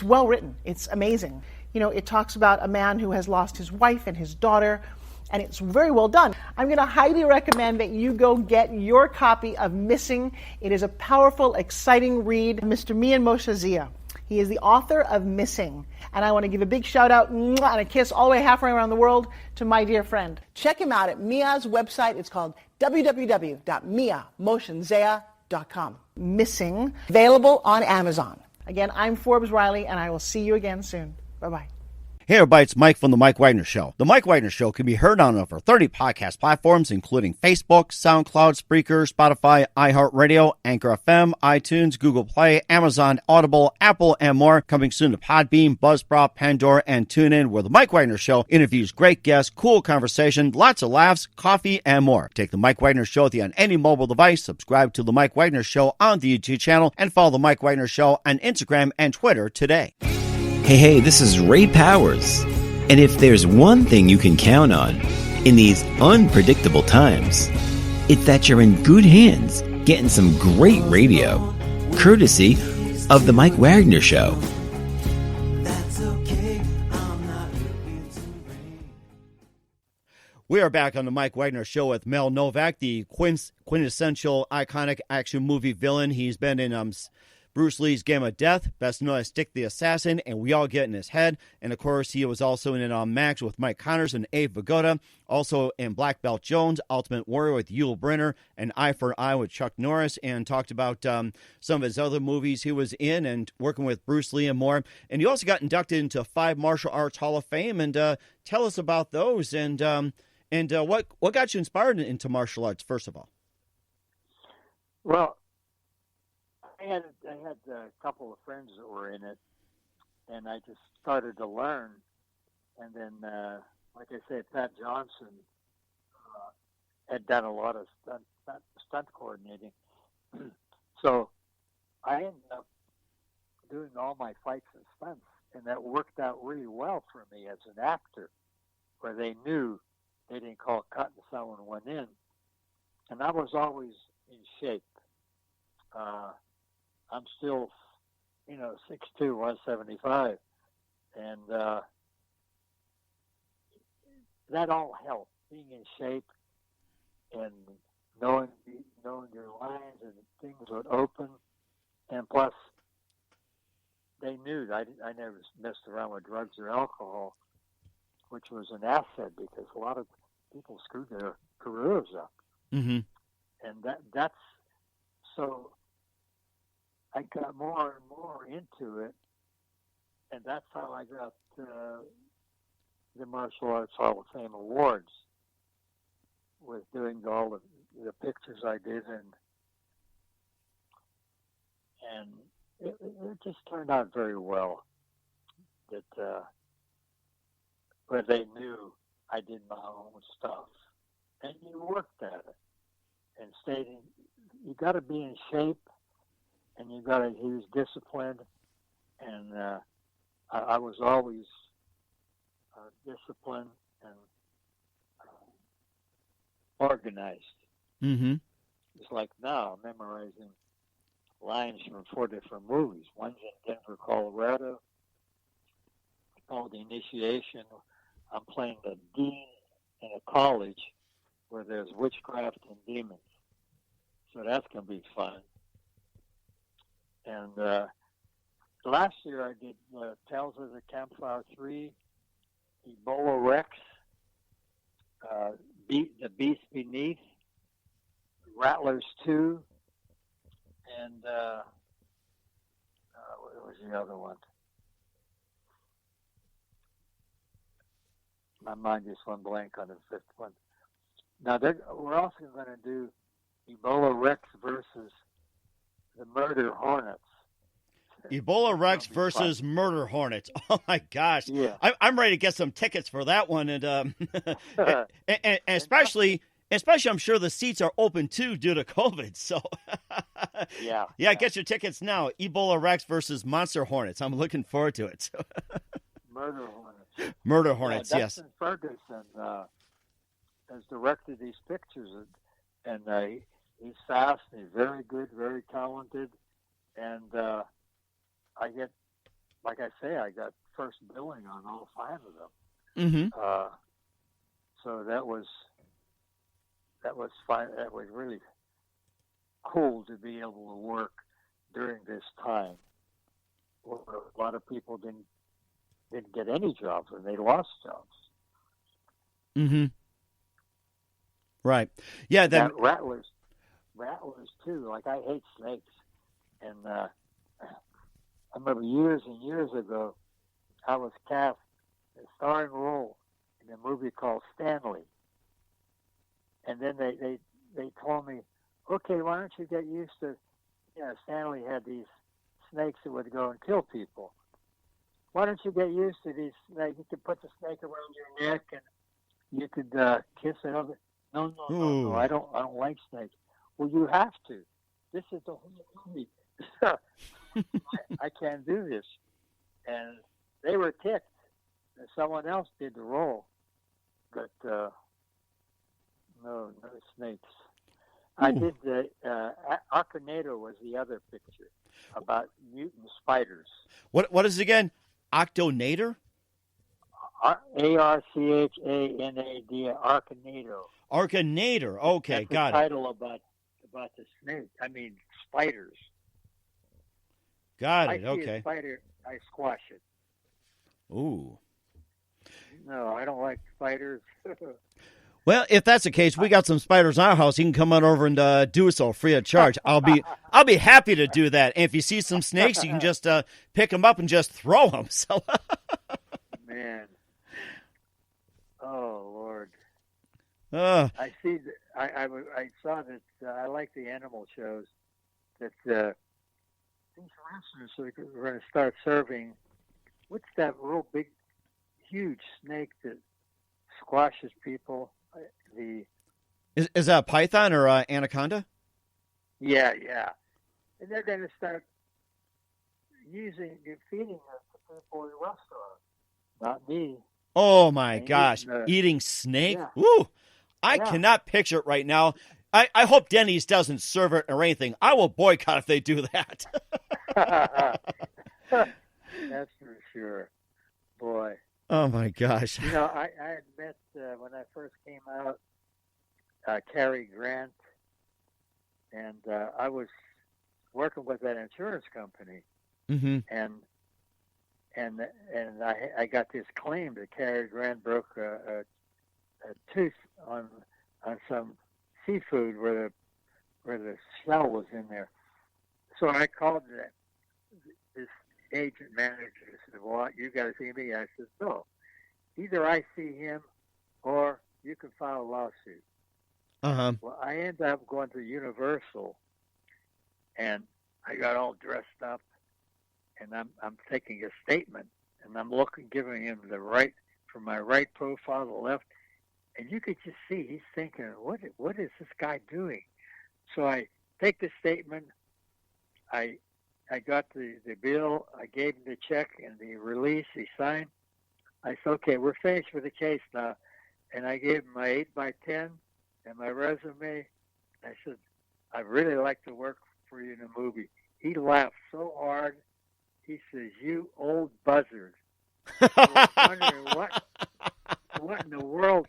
well written. It's amazing. It talks about a man who has lost his wife and his daughter, and it's very well done. I'm going to highly recommend that you go get your copy of Missing. It is a powerful, exciting read. Mr. Mian Moshe Zia. He is the author of Missing. And I want to give a big shout out and a kiss all the way halfway around the world to my dear friend. Check him out at Mia's website. It's called www.miamotionsea.com. Missing. Available on Amazon. Again, I'm Forbes Riley, and I will see you again soon. Bye-bye. Hey everybody, it's Mike from The Mike Wagner Show. The Mike Wagner Show can be heard on over 30 podcast platforms, including Facebook, SoundCloud, Spreaker, Spotify, iHeartRadio, Anchor FM, iTunes, Google Play, Amazon, Audible, Apple, and more. Coming soon to Podbean, Buzzsprout, Pandora, and TuneIn, where The Mike Wagner Show interviews great guests, cool conversation, lots of laughs, coffee, and more. Take The Mike Wagner Show with you on any mobile device, subscribe to The Mike Wagner Show on the YouTube channel, and follow The Mike Wagner Show on Instagram and Twitter today. Hey, this is Ray Powers. And if there's one thing you can count on in these unpredictable times, it's that you're in good hands getting some great radio, courtesy of The Mike Wagner Show. We are back on The Mike Wagner Show with Mel Novak, the quintessential iconic action movie villain. He's been in Bruce Lee's Game of Death, best known as Stick the Assassin, and We All Get in His Head. And, of course, he was also in Max with mikeconnors and abevigoda. Also in Blackbeltjones, Ultimate Warrior with yulbrenner, and Eye for an Eye with Chuck Norris, and talked about some of his other movies he was in and working with Bruce Lee and more. And he also got inducted into 5 Martial Arts Hall of Fame. And tell us about those and what got you inspired into martial arts, first of all? Well, I had a couple of friends that were in it, and I just started to learn. And then, like I said, Pat Johnson had done a lot of stunt coordinating. So I ended up doing all my fights and stunts, and that worked out really well for me as an actor, where they knew they didn't call cut and someone went in. And I was always in shape. I'm still, 6'2", 175. And that all helped, being in shape and knowing your lines and things would open. And plus, they knew I never messed around with drugs or alcohol. which was an asset because a lot of people screwed their careers up. Mm-hmm. And that's so I got more and more into it, and that's how I got the Martial Arts Hall of Fame awards, was doing all the pictures I did, and it just turned out very well. That where they knew I did my own stuff, and you worked at it, and stayed. You got to be in shape, and you got to use discipline, and I was always disciplined and organized. Mm-hmm. It's like now memorizing lines from 4 different movies. One's in Denver, Colorado, called The Initiation. I'm playing the dean in a college where there's witchcraft and demons. So that's going to be fun. And last year I did Tales of the Campfire 3, Ebola Rex, The Beast Beneath, Rattlers 2, and what was the other one? My mind just went blank on the fifth one. Now, we're also going to do Ebola Rex versus the Murder Hornets. Ebola Rex versus Murder Hornets. Oh my gosh! Yeah. I'm ready to get some tickets for that one, and and especially I'm sure the seats are open too due to COVID. So yeah, get your tickets now. Ebola Rex versus Monster Hornets. I'm looking forward to it. Murder Hornets. Murder Hornets. Yes. Dustin Ferguson has directed these pictures, and he's fast. And he's very good, very talented, and. I get, like I say, I got first billing on all 5 of them. Mm-hmm. So that was fine. That was really cool to be able to work during this time where a lot of people didn't get any jobs and they lost jobs. Mm-hmm. Right. Yeah. That rattlers too. Like I hate snakes, and I remember years and years ago, I was cast a starring role in a movie called Stanley. And then they told me, okay, why don't you get used to, Stanley had these snakes that would go and kill people. Why don't you get used to these snakes? You could put the snake around your neck and you could kiss it over. No, I don't like snakes. Well, you have to. This is the whole movie. I can't do this. And they were ticked. And someone else did the role. But no snakes. I did Arcanado was the other picture about mutant spiders. What is it again? Octonator? Archanad. Arcanado. Arcanator. Okay, That's got the it. title about the snake. I mean, spiders. Got it. I see Okay. a spider, I squash it. Ooh. No, I don't like spiders. Well, if that's the case, we got some spiders in our house. You can come on over and do so free of charge. I'll be happy to do that. And if you see some snakes, you can just pick them up and just throw them. So. Man. Oh Lord. I see. I saw that. I like the animal shows. That these wrestlers are going to start serving. What's that real big, huge snake that squashes people? Is that a python or anaconda? Yeah. And they're going to start feeding it to people in restaurants. Not me. Oh my gosh, eating snake? Yeah. Woo! I cannot picture it right now. I hope Denny's doesn't serve it or anything. I will boycott if they do that. That's for sure. Boy. Oh my gosh. I had met when I first came out, Cary Grant, and I was working with that insurance company, mm-hmm. and and I got this claim that Cary Grant broke a tooth on some seafood where the shell was in there. So I called this agent manager and said, "Well, you got to see me." I said, "No, either I see him or you can file a lawsuit." Uh-huh. Well, I ended up going to Universal, and I got all dressed up, and I'm taking a statement, and I'm giving him the right, from my right profile to left, and you could just see he's thinking, what is this guy doing? So I take the statement, I got the bill, I gave him the check and the release, he signed. I said, "Okay, we're finished with the case now," and I gave him my 8x10 and my resume. I said, "I'd really like to work for you in a movie." He laughed so hard. He says, "You old buzzard." I was wondering what in the world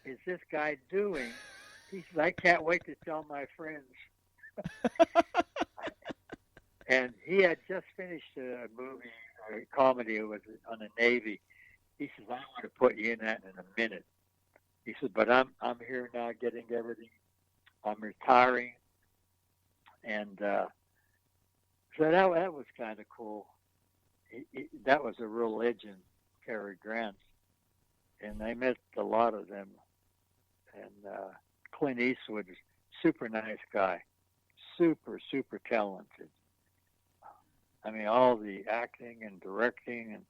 is this guy doing? He says, "I can't wait to tell my friends." And he had just finished a movie, a comedy on the Navy. He says, "I want to put you in that in a minute." He said, "But I'm here now getting everything. I'm retiring." And so that was kind of cool. That was a real legend, Cary Grant. And I met a lot of them. And Clint Eastwood, super nice guy, super, super talented. I mean, all the acting and directing, and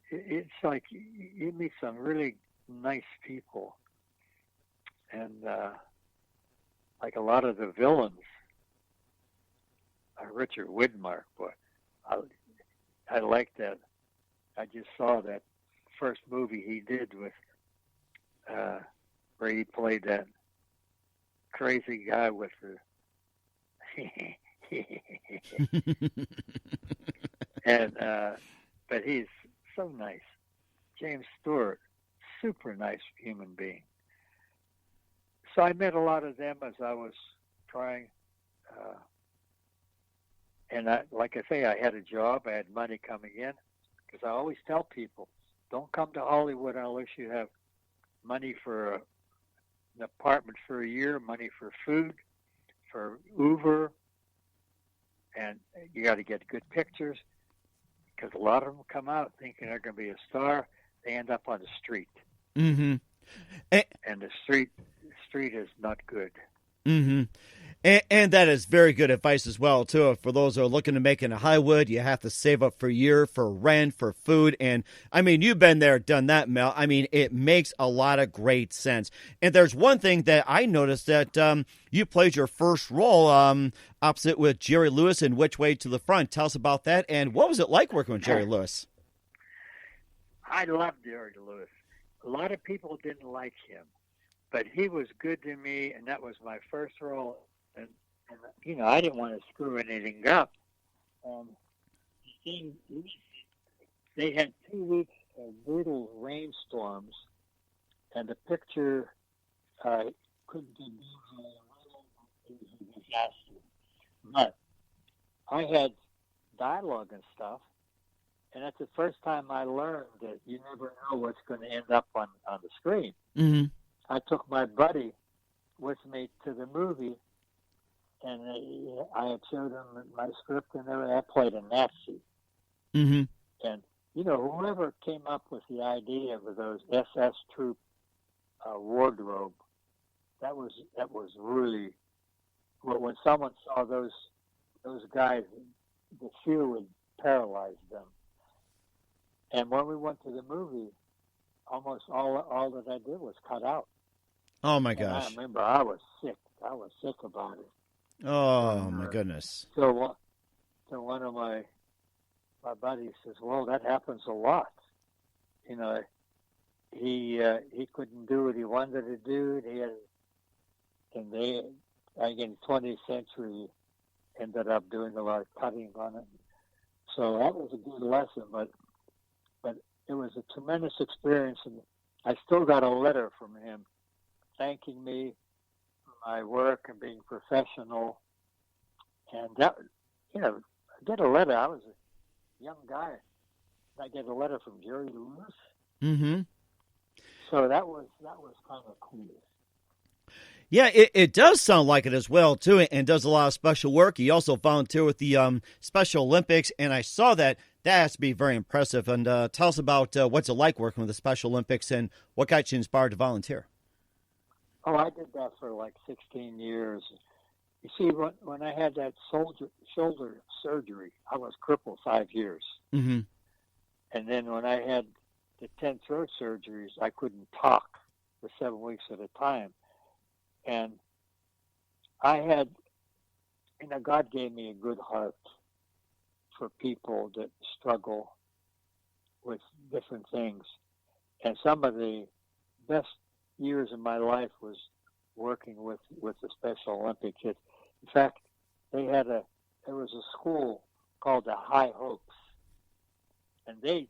it's like you meet some really nice people. And like a lot of the villains, Richard Widmark, boy, I like that. I just saw that first movie he did with where he played that crazy guy with the and but he's so nice. James Stewart, super nice human being. So I met a lot of them as I was trying. And like I say, I had a job. I had money coming in. Because I always tell people, don't come to Hollywood unless you have money for an apartment for a year, money for food, for Uber, and you got to get good pictures. Because a lot of them come out thinking they're going to be a star. They end up on the street. Mm-hmm. And the street is not good. Mm-hmm. And that is very good advice as well, too. For those who are looking to make it in Hollywood, you have to save up for a year for rent, for food. And, I mean, you've been there, done that, Mel. I mean, it makes a lot of great sense. And there's one thing that I noticed that you played your first role opposite with Jerry Lewis in Which Way to the Front. Tell us about that. And what was it like working with Jerry Lewis? I loved Jerry Lewis. A lot of people didn't like him, but he was good to me, and that was my first role. And you know, I didn't want to screw anything up. They had 2 weeks of brutal rainstorms, and the picture couldn't be done. It was a disaster. But I had dialogue and stuff, and that's the first time I learned that you never know what's going to end up on the screen. Mm-hmm. I took my buddy with me to the movie, and I had showed him my script and everything. I played a Nazi. Mm-hmm. And, you know, whoever came up with the idea of those SS troop wardrobe, that was really, when someone saw those guys, the fear would paralyze them. And when we went to the movie, almost all that I did was cut out. Oh, my gosh. And I remember I was sick. I was sick about it. Oh, my goodness. So one of my buddies says, "Well, that happens a lot. You know, he couldn't do what he wanted to do. I think in the 20th century, ended up doing a lot of cutting on it. So that was a good lesson, but it was a tremendous experience, and I still got a letter from him thanking me for my work and being professional. And that, you know, I get a letter. I was a young guy, I get a letter from Jerry Lewis. Mm-hmm. So that was kind of cool. Yeah, it does sound like it as well, too, and does a lot of special work. He also volunteered with the Special Olympics, and I saw that. That has to be very impressive. And tell us about what's it like working with the Special Olympics and what got you inspired to volunteer. Oh, I did that for like 16 years. You see, when I had that shoulder surgery, I was crippled 5 years. Mm-hmm. And then when I had the 10 throat surgeries, I couldn't talk for 7 weeks at a time. And I had, God gave me a good heart for people that struggle with different things. And some of the best years of my life was working with the Special Olympic kids. In fact, there was a school called the High Hopes, and they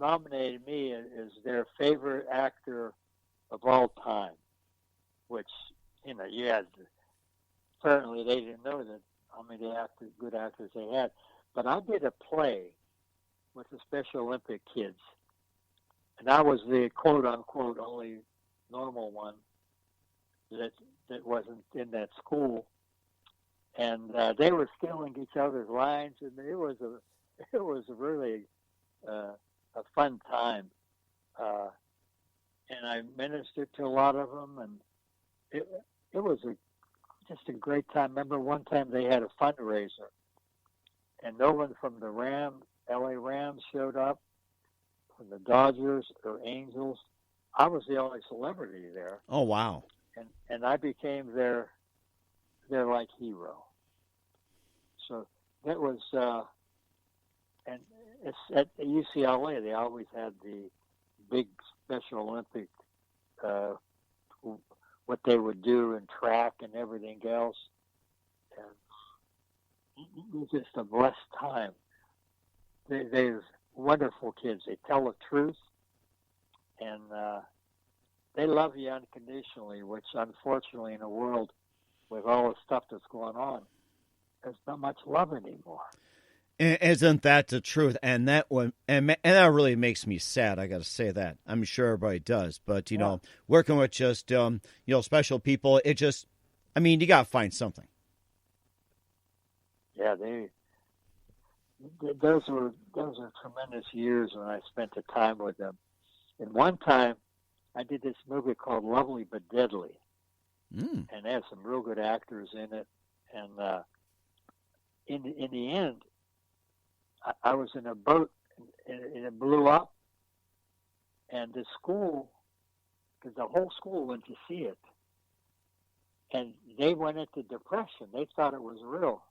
nominated me as their favorite actor of all time, which, apparently they didn't know that how many good actors they had. But I did a play with the Special Olympic kids, and I was the quote-unquote only normal one that wasn't in that school. And they were stealing each other's lines, and it was really a fun time. And I ministered to a lot of them, and it was just a great time. Remember one time they had a fundraiser, and no one from the LA Rams showed up, from the Dodgers or Angels. I was the only celebrity there. Oh, wow. And I became their like hero. So that was, and it's at UCLA, they always had the big Special Olympic, what they would do in track and everything else. And it was just a blessed time. They're wonderful kids. They tell the truth, and they love you unconditionally, which unfortunately in a world with all the stuff that's going on, there's not much love anymore. Isn't that the truth? And that really makes me sad. I got to say that. I'm sure everybody does, but you know, working with just special people, it just, you got to find something. Yeah, those are tremendous years when I spent the time with them. And one time, I did this movie called Lovely but Deadly, and it had some real good actors in it. And in the end, I was in a boat, and it blew up. And the school, because the whole school went to see it, and they went into depression. They thought it was real.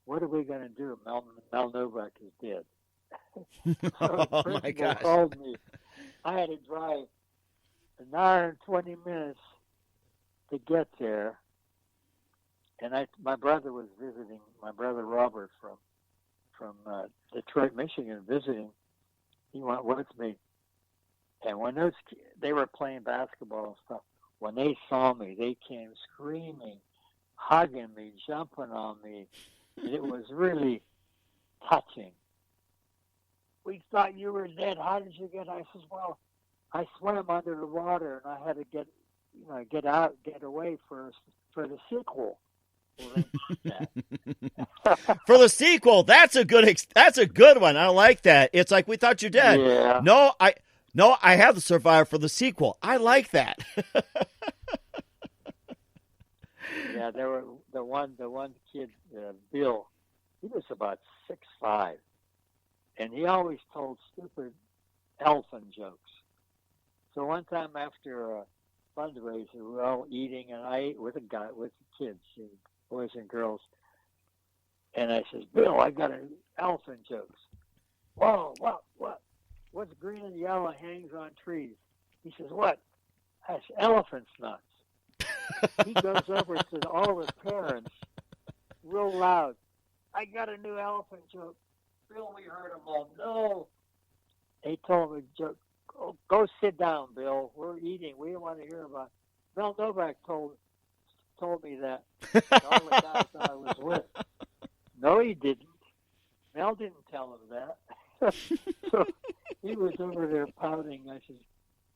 What are we going to do? Mel Novak is dead. So oh, the my gosh. called me. I had to drive an hour and 20 minutes to get there. And my brother was visiting, my brother Robert from Detroit, Michigan, visiting. He went with me. And when they were playing basketball and stuff, when they saw me, they came screaming, hugging me, jumping on me. It was really touching. We thought you were dead. How did you get? I said, well, I swam under the water, and I had to get away for the sequel. For the sequel, that's a good one. I like that. It's like, we thought you're dead. Yeah. No, I have to survive for the sequel. I like that. Yeah, there were the one kid, Bill. He was about 6'5", and he always told stupid elephant jokes. So one time after a fundraiser, we were all eating, and I ate with the kids, boys and girls. And I says, Bill, I got an elephant jokes. Whoa, what? What's green and yellow hangs on trees? He says, what? That's elephant's nuts. He goes over to all the parents real loud. I got a new elephant joke. Bill, we heard them all. No. He told me, joke. Go sit down, Bill. We're eating. We don't want to hear about it. Mel Novak told me that. All the guys I was with. No, he didn't. Mel didn't tell him that. So he was over there pouting. I said,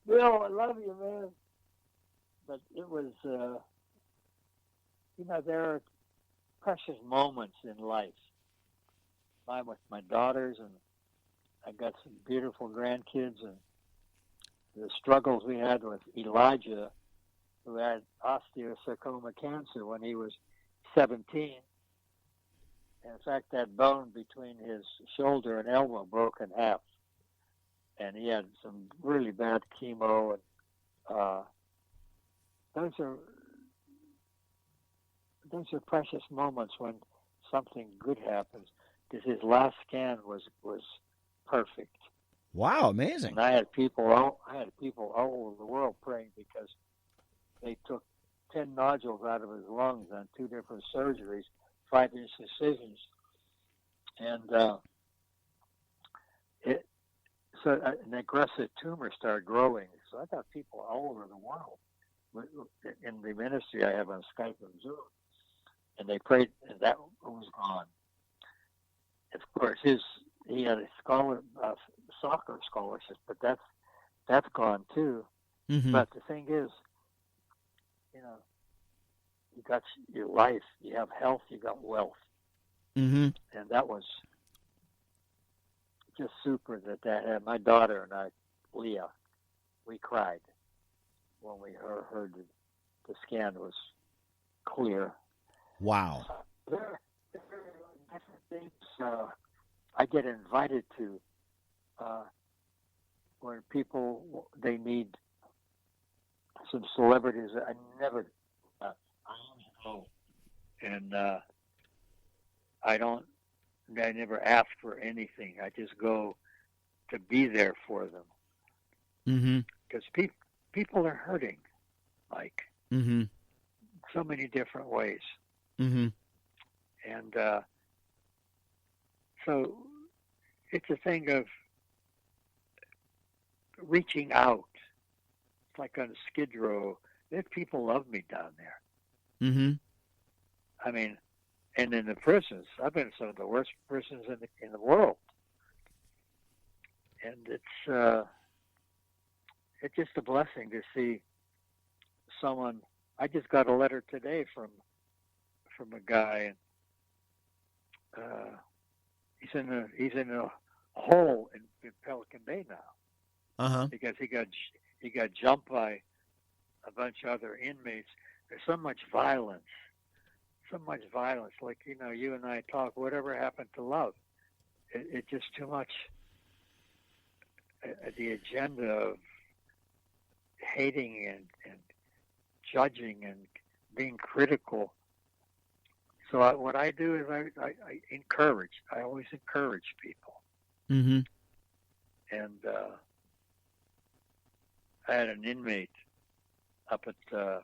Bill, I love you, man. But it was, there are precious moments in life. I'm with my daughters, and I got some beautiful grandkids, and the struggles we had with Elijah, who had osteosarcoma cancer when he was 17. And in fact, that bone between his shoulder and elbow broke in half. And he had some really bad chemo. And those are precious moments when something good happens. Because his last scan was perfect. Wow, amazing! And I had people all over the world praying because they took 10 nodules out of his lungs on 2 different surgeries, 5-inch incisions, and an aggressive tumor started growing. So I got people all over the world in the ministry I have on Skype and Zoom, and they prayed, and that was gone. Of course, he had a soccer scholarship, but that's gone too. Mm-hmm. But the thing is, you got your life, you have health, you got wealth, mm-hmm. and that was just super that had. My daughter and I, Leah, we cried when we heard the scan was clear. Wow. There are different things I get invited to where people, they need some celebrities that I never know. And I never ask for anything. I just go to be there for them. Mm-hmm. Because people are hurting, Mike. Mm-hmm. So many different ways. Mm-hmm. And so it's a thing of reaching out. It's like on Skidrow. People love me down there. Mm-hmm. I mean, and in the prisons, I've been in some of the worst prisons in the world. And it's just a blessing to see someone. I just got a letter today from a guy, and he's in a hole in Pelican Bay now. Uh-huh. Because he got jumped by a bunch of other inmates. There's so much violence. Like, you and I talk, whatever happened to love? It's just too much. The agenda of hating and judging and being critical. So what I do is I encourage. I always encourage people. Mm-hmm. And I had an inmate up at the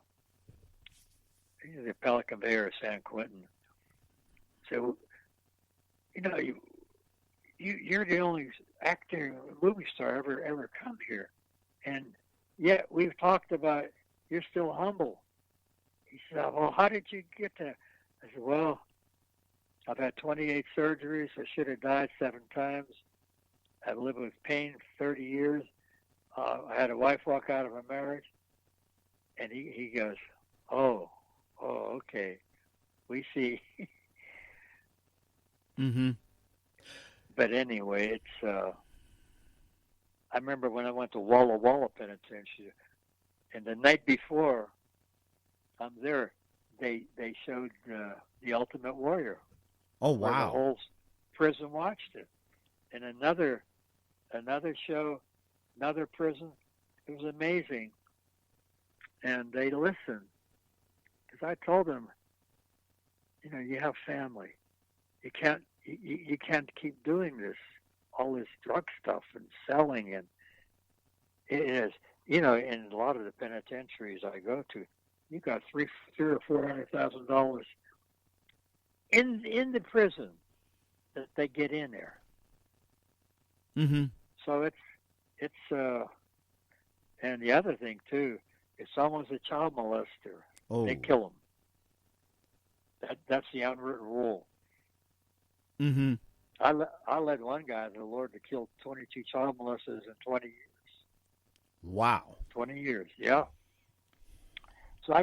Pelican Bay or San Quentin. So, you're the only actor, movie star ever come here, and yet we've talked about you're still humble. He said, "Well, how did you get there?" I said, "Well, I've had 28 surgeries. I should have died 7 times. I've lived with pain 30 years. I had a wife walk out of a marriage." And he goes, oh, okay. We see. Mm-hmm. But anyway, it's, I remember when I went to Walla Walla Penitentiary, and the night before I'm there, they showed The Ultimate Warrior. Oh, wow. The whole prison watched it. And another show, another prison. It was amazing. And they listened. Because I told them, you have family. You can't keep doing this, all this drug stuff and selling. And it is, in a lot of the penitentiaries I go to, you got $300,000 or $400,000 in the prison that they get in there. Mm-hmm. So it's and the other thing too, if someone's a child molester, they kill them. That's the unwritten rule. Mm-hmm. I led one guy to the Lord to kill 22 child molesters in 20 years. Wow. 20 years, yeah. So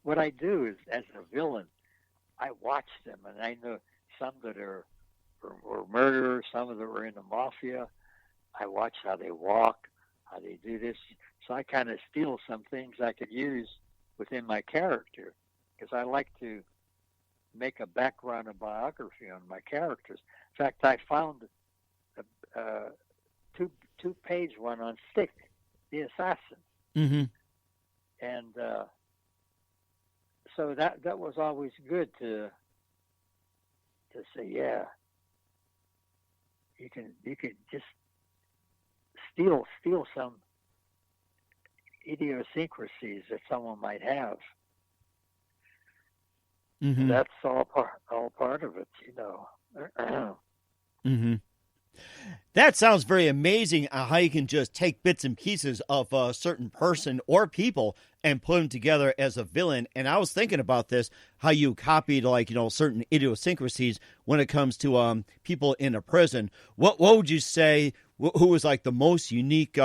what I do is, as a villain, I watch them, and I know some that are murderers, some that are in the mafia. I watch how they walk, how they do this. So I kind of steal some things I could use within my character, because I like to make a background and biography on my characters. In fact, I found a two-page one on Stick, the Assassin. Mm-hmm. And so that was always good to say, yeah, you can just steal some idiosyncrasies that someone might have. Mm-hmm. That's all part of it, you know. Mm-hmm. That sounds very amazing, how you can just take bits and pieces of a certain person or people and put them together as a villain. And I was thinking about this, how you copied, like, you know, certain idiosyncrasies when it comes to people in a prison. What would you say, who was like the most unique,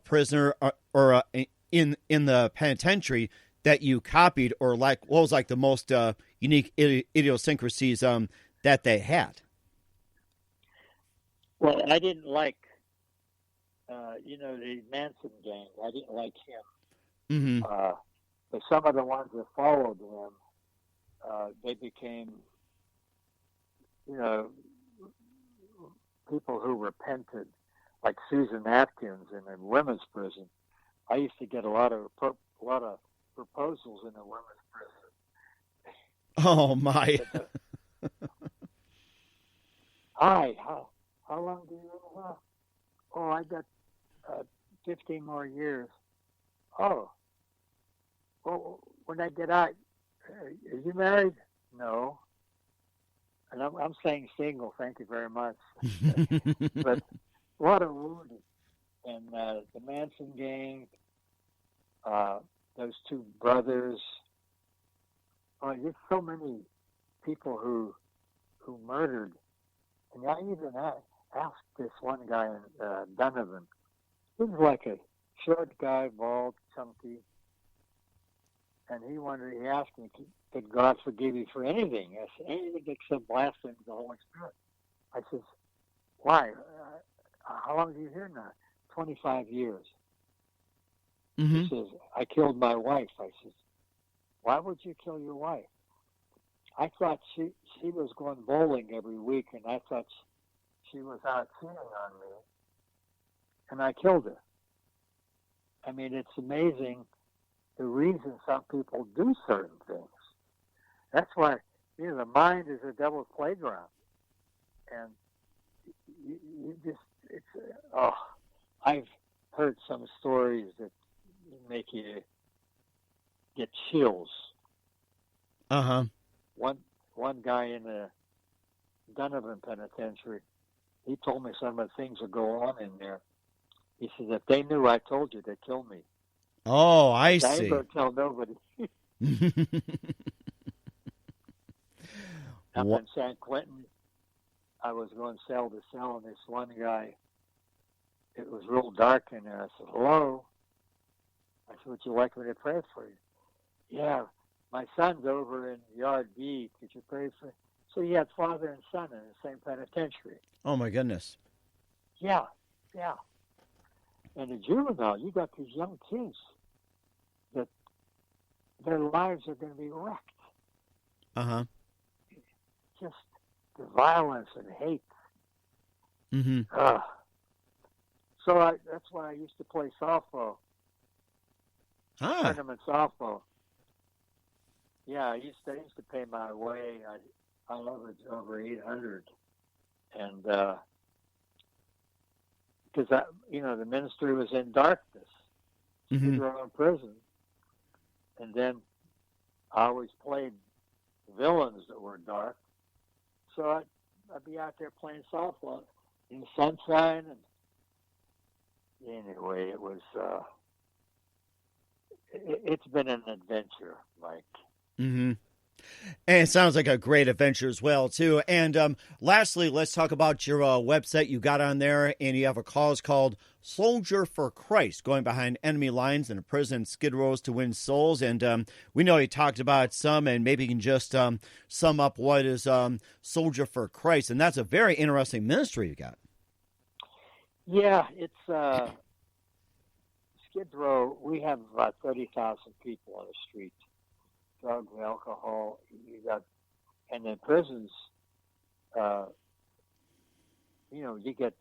prisoner or in the penitentiary that you copied, or like what was like the most unique idiosyncrasies that they had? Well, I didn't like, the Manson gang. I didn't like him. Mm-hmm. But some of the ones that followed him, they became, people who repented, like Susan Atkins in a women's prison. I used to get a lot of proposals in the women's prison. Oh my! Hi, how long do you have? Oh, I got 15 more years. Oh, well, when I get out, are you married? No. And I'm saying single. Thank you very much. But what a wound! And the Manson gang, those two brothers. Oh, there's so many people who murdered. And I even asked this one guy in Donovan. He was like a short guy, bald, chunky. And he asked me, could God forgive you for anything? I said, anything except blasphemy the Holy Spirit. I said, why? How long are you here now? 25 years. Mm-hmm. He says, I killed my wife. I said, why would you kill your wife? I thought she was going bowling every week, and I thought she was out cheating on me, and I killed her. I mean, it's amazing the reason some people do certain things. That's why, the mind is a devil's playground. And you just, I've heard some stories that make you get chills. Uh-huh. One guy in the Donovan Penitentiary, he told me some of the things that go on in there. He says, if they knew I told you, they'd kill me. Oh, I see. I see. ain't going to tell nobody. Up in San Quentin, I was going cell to cell, and this one guy, it was real dark in there. I said, hello? I said, would you like me to pray for you? Yeah, my son's over in Yard B. Could you pray for him? So you had father and son in the same penitentiary. Oh, my goodness. Yeah. And in juvenile, you got these young kids that their lives are going to be wrecked. Uh-huh. Just the violence and hate. Mm-hmm. So that's why I used to play softball. Tournament softball. Yeah, I used to pay my way. I averaged over 800, and because the ministry was in darkness, skidrow in prison, and then I always played villains that were dark. So I'd be out there playing softball in the sunshine, and anyway, it was. It's been an adventure, Mike. Mm-hmm. And it sounds like a great adventure as well, too. And lastly, let's talk about your website you got on there. And you have a cause called Soldier for Christ, going behind enemy lines and imprison skidrows to win souls. And we know you talked about some, and maybe you can just sum up what is Soldier for Christ. And that's a very interesting ministry you got. Yeah, it's Skid Row. We have about 30,000 people on the street. Drugs, alcohol. You got, and in prisons, you get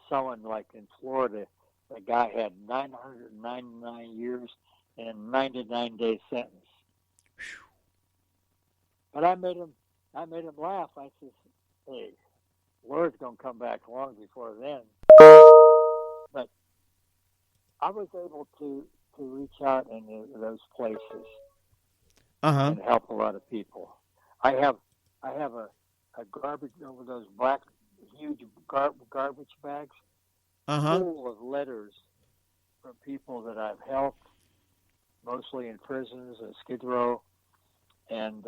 someone like in Florida. The guy had 999 years and a 99-day sentence. But I made him laugh. I said, "Hey, Lord's gonna come back long before then." But I was able to reach out in those places and help a lot of people. I have a garbage over those black huge garbage bags full of letters from people that I've helped, mostly in prisons and Skid Row, and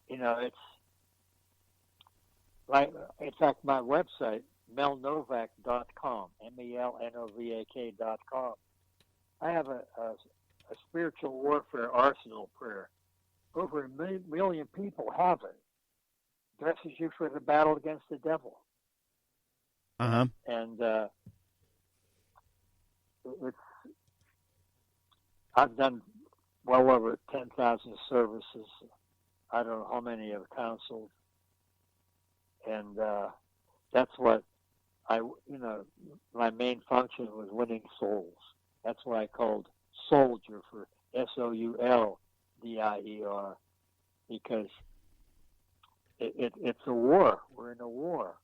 it's like, in fact, my website, melnovak.com, melnovak.com. I have a spiritual warfare arsenal prayer. Over a million people have it. Dresses you for the battle against the devil. And I've done well over 10,000 services. I don't know how many I've counseled. And that's what my main function was winning souls. That's why I called Soldier for SOULDIER, because it's a war. We're in a war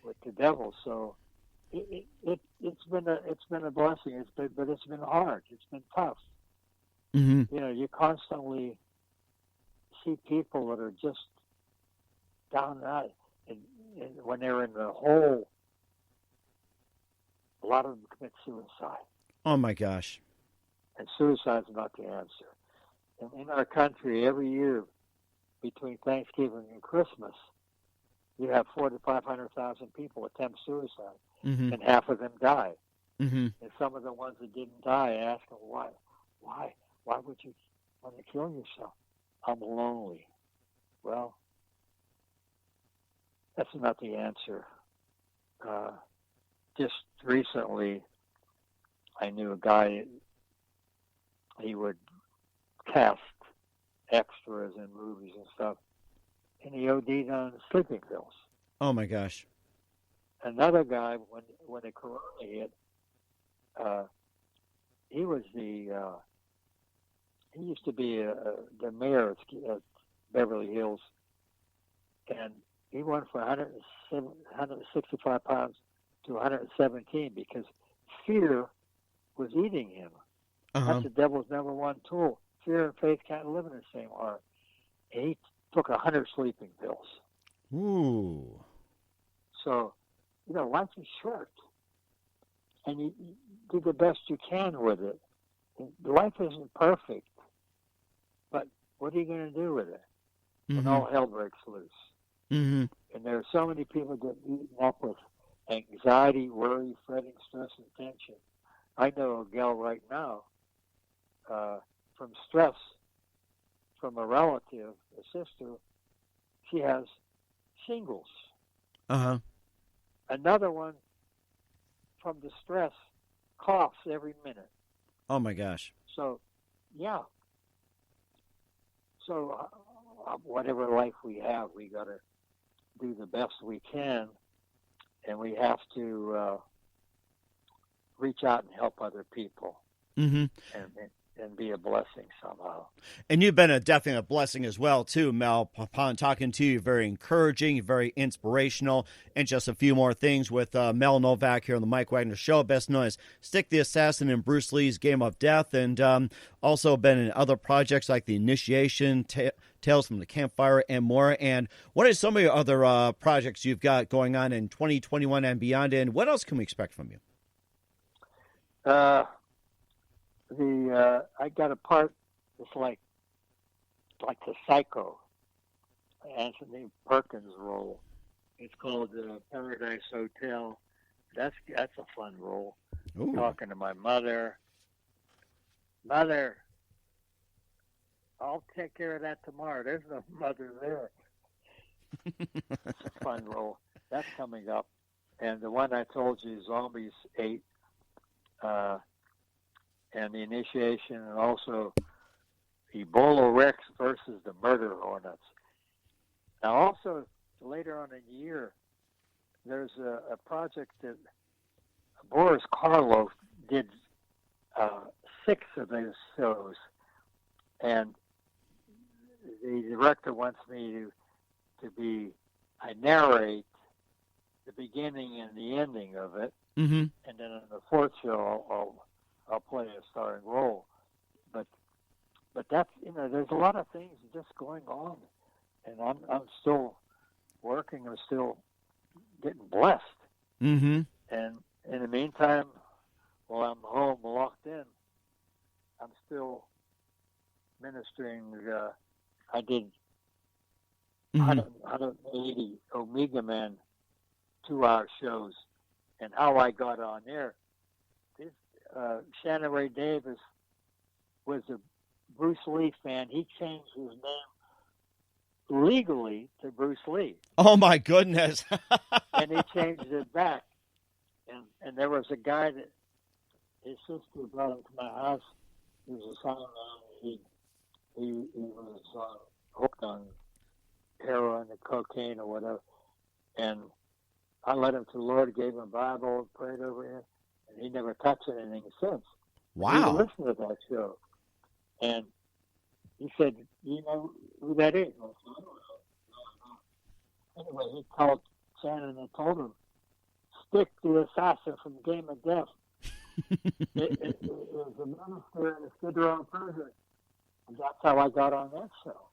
with the devil. So it's been a blessing. But it's been hard. It's been tough. You constantly see people that are just down and out, and when they're in the hole, a lot of them commit suicide. Oh my gosh! And suicide's not the answer. And in our country, every year between Thanksgiving and Christmas, you have 400,000 to 500,000 people attempt suicide, and half of them die. And some of the ones that didn't die, I ask them, why would you want to kill yourself? I'm lonely. Well, that's not the answer. Just recently, I knew a guy, he would cast extras in movies and stuff, and he OD'd on sleeping pills. Oh my gosh. Another guy, when the corona hit, he used to be the mayor of Beverly Hills, and he went from 165 pounds to 117 because fear was eating him. That's the devil's number one tool. Fear and faith can't live in the same heart. And he took 100 sleeping pills. Ooh. So, life is short. And you do the best you can with it. Life isn't perfect. But what are you going to do with it when all hell breaks loose? And there are so many people get eaten up with anxiety, worry, fretting, stress, and tension. I know a gal right now from stress from a relative, a sister. She has shingles. Another one from the stress coughs every minute. Oh my gosh. So, yeah. So, whatever life we have, we got to do the best we can, and we have to reach out and help other people, and be a blessing somehow. And you've been definitely a blessing as well, too, Mel. Upon talking to you, very encouraging, very inspirational. And just a few more things with Mel Novak here on the Mike Wagner Show, best known as Stick the Assassin in Bruce Lee's Game of Death, and also been in other projects like The Initiation, Tales from the Campfire, and more. And what are some of your other projects you've got going on in 2021 and beyond, and what else can we expect from you? I got a part that's like the Psycho, Anthony Perkins role. It's called Paradise Hotel. That's a fun role. Ooh. Talking to my mother. Mother, I'll take care of that tomorrow. There's no mother there. It's a fun role. That's coming up. And the one I told you, Zombies 8, and the initiation, and also Ebola Rex versus the Murder Hornets. Now, also, later on in the year, there's a project that Boris Karloff did 6 of those shows, and the director wants me I narrate the beginning and the ending of it, Mm-hmm. and then in the 4th show I'll play a starring role. But that's, there's a lot of things just going on, and I'm still working. I'm still getting blessed. Mm-hmm. And in the meantime, while I'm home locked in, I'm still ministering. I did 180 Omega Man 2-hour shows, and how I got on there. Shannon Ray Davis was a Bruce Lee fan. He changed his name legally to Bruce Lee. Oh, my goodness. And he changed it back. And there was a guy that his sister brought him to my house. He was a son. He was hooked on heroin or cocaine or whatever. And I led him to the Lord, gave him a Bible, prayed over him, and he never touched anything since. Wow. He listened to that show. And he said, "You know who that is?" I said, "I don't know." Anyway, he called Shannon and told him, "Stick the assassin from Game of Death." it was a minister in the skidrow prison. And that's how I got on that show.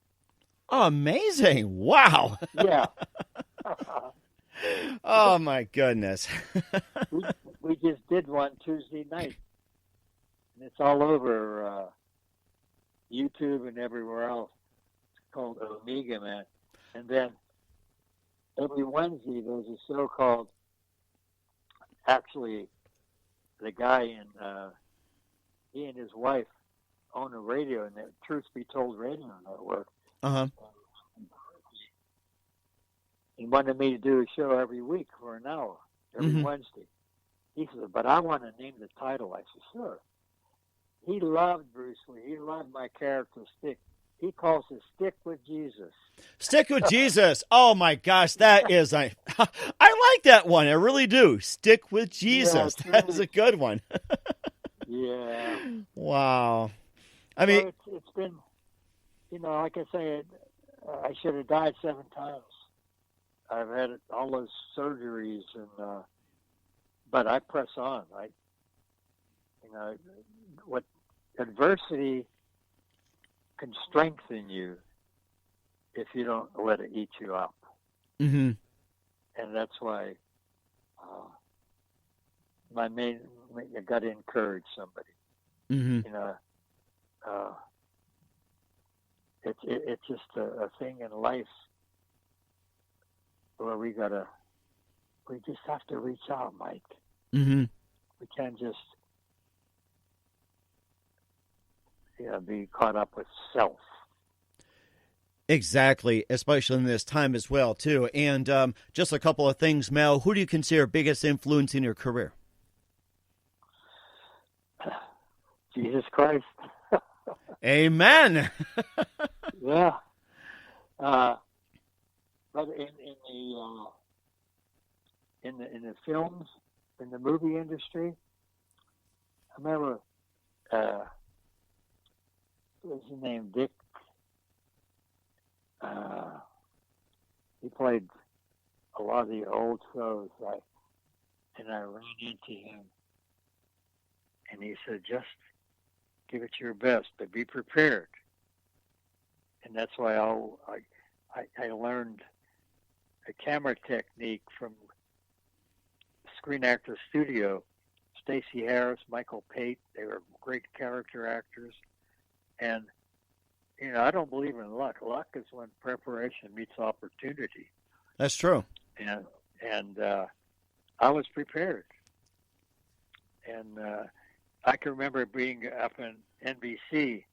Amazing. Wow. Yeah. Oh, my goodness. we just did one Tuesday night. And it's all over YouTube and everywhere else. It's called Omega Man. And then every Wednesday there's a show called, actually, the guy he and his wife own a radio, and the Truth Be Told radio network. Uh-huh. He wanted me to do a show every week for an hour, every Wednesday. He said, "But I want to name the title." I said, "Sure." He loved Bruce Lee. He loved my character, Stick. He calls it Stick with Jesus. Stick with Jesus. Oh, my gosh. That is, I like that one. I really do. Stick with Jesus. Yeah, That is a good one. Yeah. Wow. I mean, well, it's been, like I say, I should have died 7 times. I've had all those surgeries, but I press on. What adversity can strengthen you if you don't let it eat you up. Mm-hmm. And that's why you got to encourage somebody. Mm-hmm. It's just a thing in life where we just have to reach out, Mike. Mm-hmm. We can't just be caught up with self. Exactly, especially in this time as well, too. And just a couple of things, Mel. Who do you consider biggest influence in your career? Jesus Christ. Amen. Yeah. But in the films, in the movie industry, I remember what was his name? Dick. He played a lot of the old shows, and I ran into him, and he said, "Just give it your best, but be prepared." And that's why I learned a camera technique from Screen Actors Studio, Stacey Harris, Michael Pate. They were great character actors. And, I don't believe in luck. Luck is when preparation meets opportunity. That's true. And I was prepared. And I can remember being up in NBC.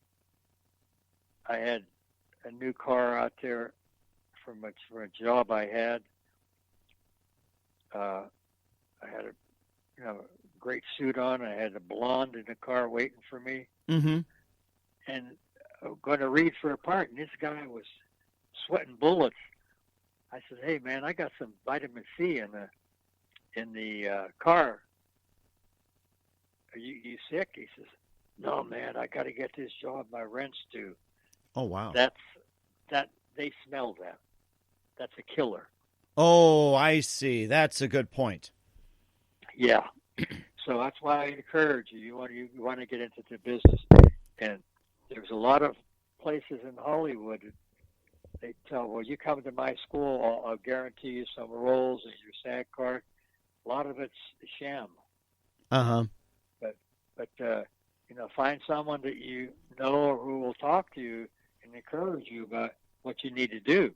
I had a new car out there from a job I had. I had a great suit on. I had a blonde in the car waiting for me. Mm-hmm. And going to read for a part, and this guy was sweating bullets. I said, "Hey, man, I got some vitamin C in the car. Are you sick?" He says, "No, man, I got to get this job. My rent's due." Oh, wow. They smell that. That's a killer. Oh, I see. That's a good point. Yeah. So that's why I encourage you. You want to get into the business, and there's a lot of places in Hollywood. They tell, well, you come to my school, I'll guarantee you some roles in your SAG card. A lot of it's a sham. Uh-huh. But find someone that you know or who will talk to you and encourage you about what you need to do.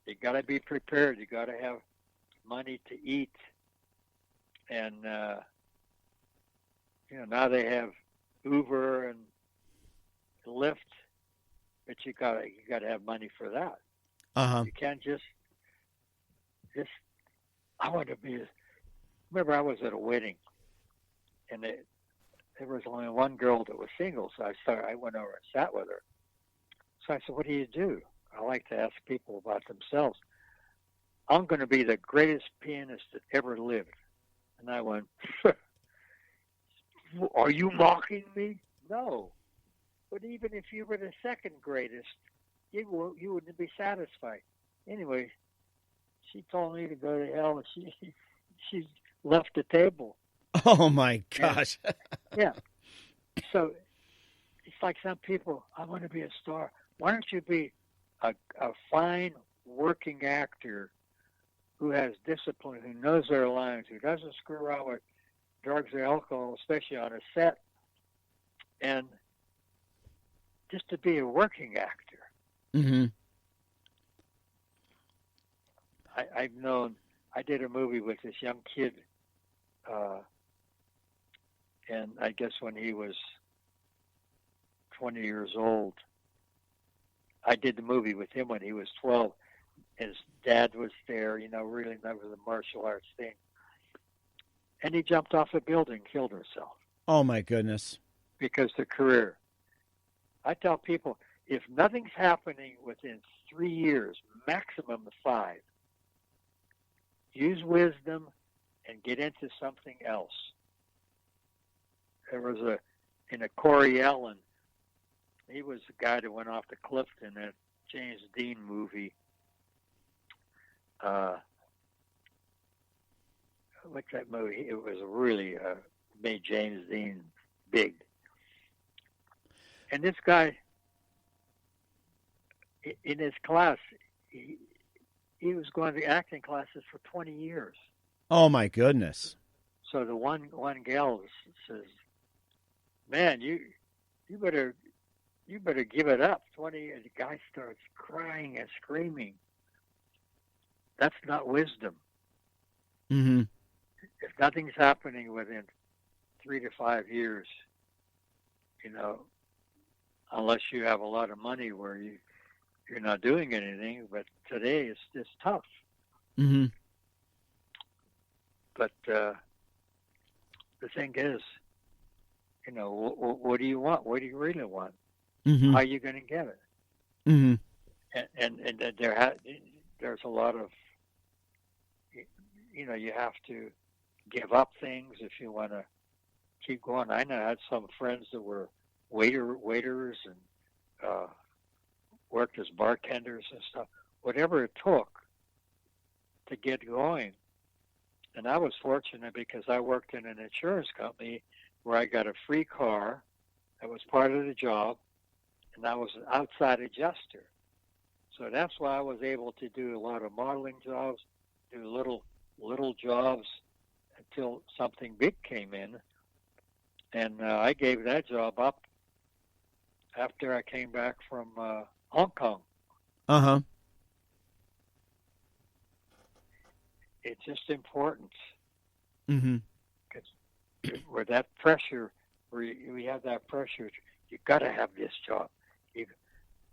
You got to be prepared. You got to have money to eat. And, now they have Uber and Lyft, but you got to have money for that. Uh-huh. You can't just. I want to be. Remember, I was at a wedding, and there was only one girl that was single, so I went over and sat with her. So I said, "What do you do?" I like to ask people about themselves. "I'm going to be the greatest pianist that ever lived." And I went, "Are you mocking me?" "No. But even if you were the second greatest, you wouldn't be satisfied." Anyway, she told me to go to hell, and she left the table. Oh, my gosh. Yeah. So it's like some people, "I want to be a star." Why don't you be a fine working actor who has discipline, who knows their lines, who doesn't screw around with drugs or alcohol, especially on a set, and just to be a working actor. Mm-hmm. I did a movie with this young kid, and I guess when he was 20 years old, I did the movie with him when he was 12. His dad was there, really that was a martial arts thing. And he jumped off a building, killed himself. Oh, my goodness. Because the career. I tell people, if nothing's happening within 3 years, maximum 5, use wisdom and get into something else. There was a Corey Allen. He was the guy that went off the cliff in that James Dean movie. What's that movie? It was really made James Dean big. And this guy, in his class, he was going to acting classes for 20 years. Oh, my goodness. So the one gal says, "Man, you better give it up." 20, and the guy starts crying and screaming. That's not wisdom. Mm-hmm. If nothing's happening within 3 to 5 years, unless you have a lot of money where you're not doing anything, but today it's tough. Mm-hmm. But the thing is, what do you want? What do you really want? Mm-hmm. How are you going to get it? Mm-hmm. And there's a lot of, you have to give up things if you want to keep going. I had some friends that were waiters and worked as bartenders and stuff, whatever it took to get going. And I was fortunate because I worked in an insurance company where I got a free car. That was part of the job, and I was an outside adjuster. So that's why I was able to do a lot of modeling jobs, do little jobs, until something big came in, and I gave that job up after I came back from Hong Kong. Uh-huh. It's just important. Mm-hmm. Because where that pressure, we have that pressure, you got to have this job.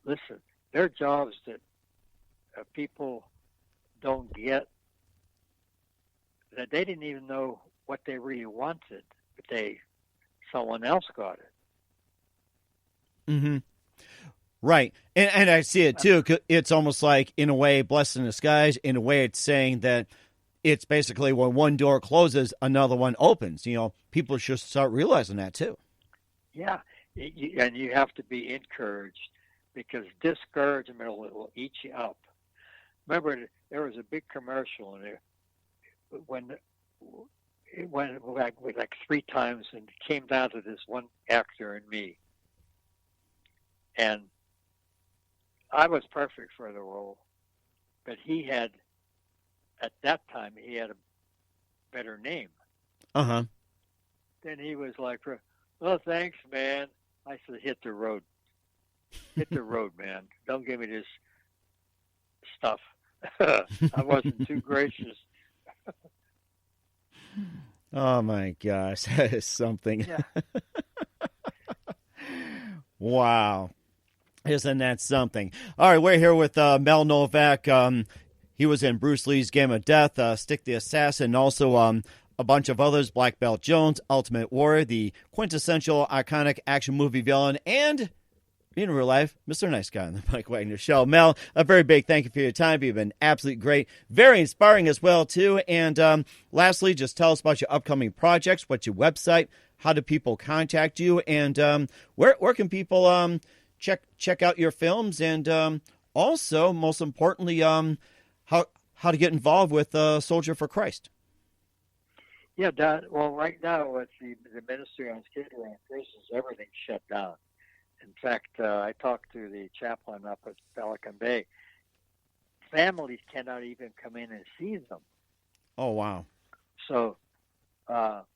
Listen, there are jobs that people don't get, that they didn't even know what they really wanted, but someone else got it. Mm-hmm. Right. And I see it too. It's almost like, in a way, blessed in disguise. In a way, it's saying that it's basically when one door closes, another one opens. People should start realizing that too. Yeah. And you have to be encouraged, because discouragement will eat you up. Remember, there was a big commercial in there when it went like 3 times, and it came down to this one actor and me. And I was perfect for the role, but at that time, he had a better name. Uh-huh. Then he was like, "Oh, thanks, man." I said, "Hit the road. Hit the road, man. Don't give me this stuff." I wasn't too gracious. Oh, my gosh. That is something. Yeah. Wow. Isn't that something? All right, we're here with Mel Novak. He was in Bruce Lee's Game of Death, Stick the Assassin, and also a bunch of others, Blackbeltjones, Ultimate Warrior, the quintessential iconic action movie villain, and in real life, Mr. Nice Guy on the Mike Wagner Show. Mel, a very big thank you for your time. You've been absolutely great. Very inspiring as well, too. And lastly, just tell us about your upcoming projects. What's your website? How do people contact you? And where can people check out your films? And also, most importantly, how to get involved with Soldier for Christ? Yeah, well, right now with the ministry on skidrow and prisons, everything's shut down. In fact, I talked to the chaplain up at Pelican Bay. Families cannot even come in and see them. Oh, wow. So that's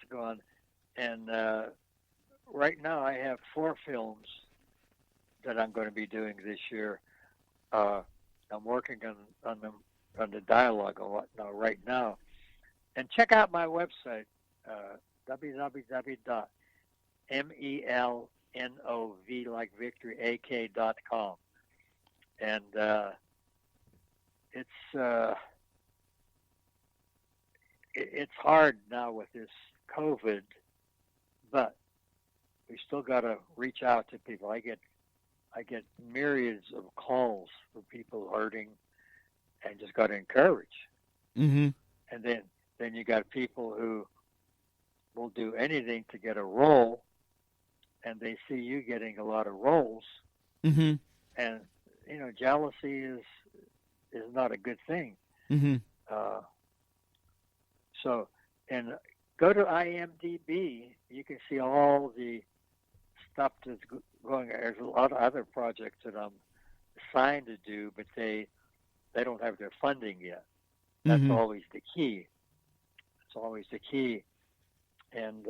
gone. And right now I have 4 films that I'm going to be doing this year. I'm working on the dialogue and whatnot right now. And check out my website, www.melnov like victory ak.com. And it's hard now with this COVID, but we still got to reach out to people. I get myriads of calls from people hurting, and just got to encourage. Mm-hmm. And then you got people who will do anything to get a role, and they see you getting a lot of roles. Mm-hmm. And jealousy is not a good thing. Mm-hmm. So, and go to IMDb. You can see all the stuff that's going. There's a lot of other projects that I'm assigned to do, but they don't have their funding yet. That's Mm-hmm. always the key. It's always the key, and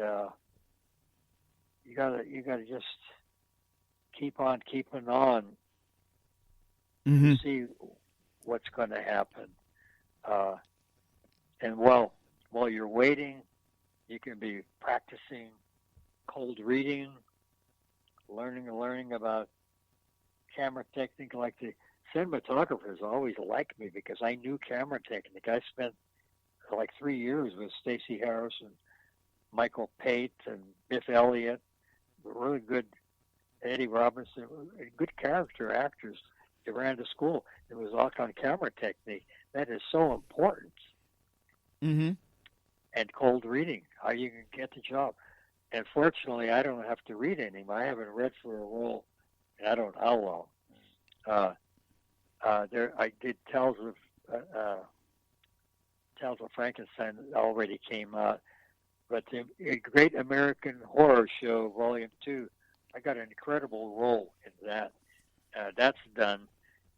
you gotta just keep on keeping on. Mm-hmm. To see what's going to happen. And while you're waiting, you can be practicing cold reading, learning about camera technique. Like the cinematographers always liked me because I knew camera technique. I spent like 3 years with Stacey Harris and Michael Pate and Biff Elliott, really good Eddie Robinson, good character actors. They ran to school. It was all on camera technique. That is so important. Mm-hmm. And cold reading, how you can get the job. And fortunately, I don't have to read anymore. I haven't read for a role, and I don't know how long. I did Tales of Frankenstein already came out, but the Great American Horror Show Volume 2, I got an incredible role in that. That's done.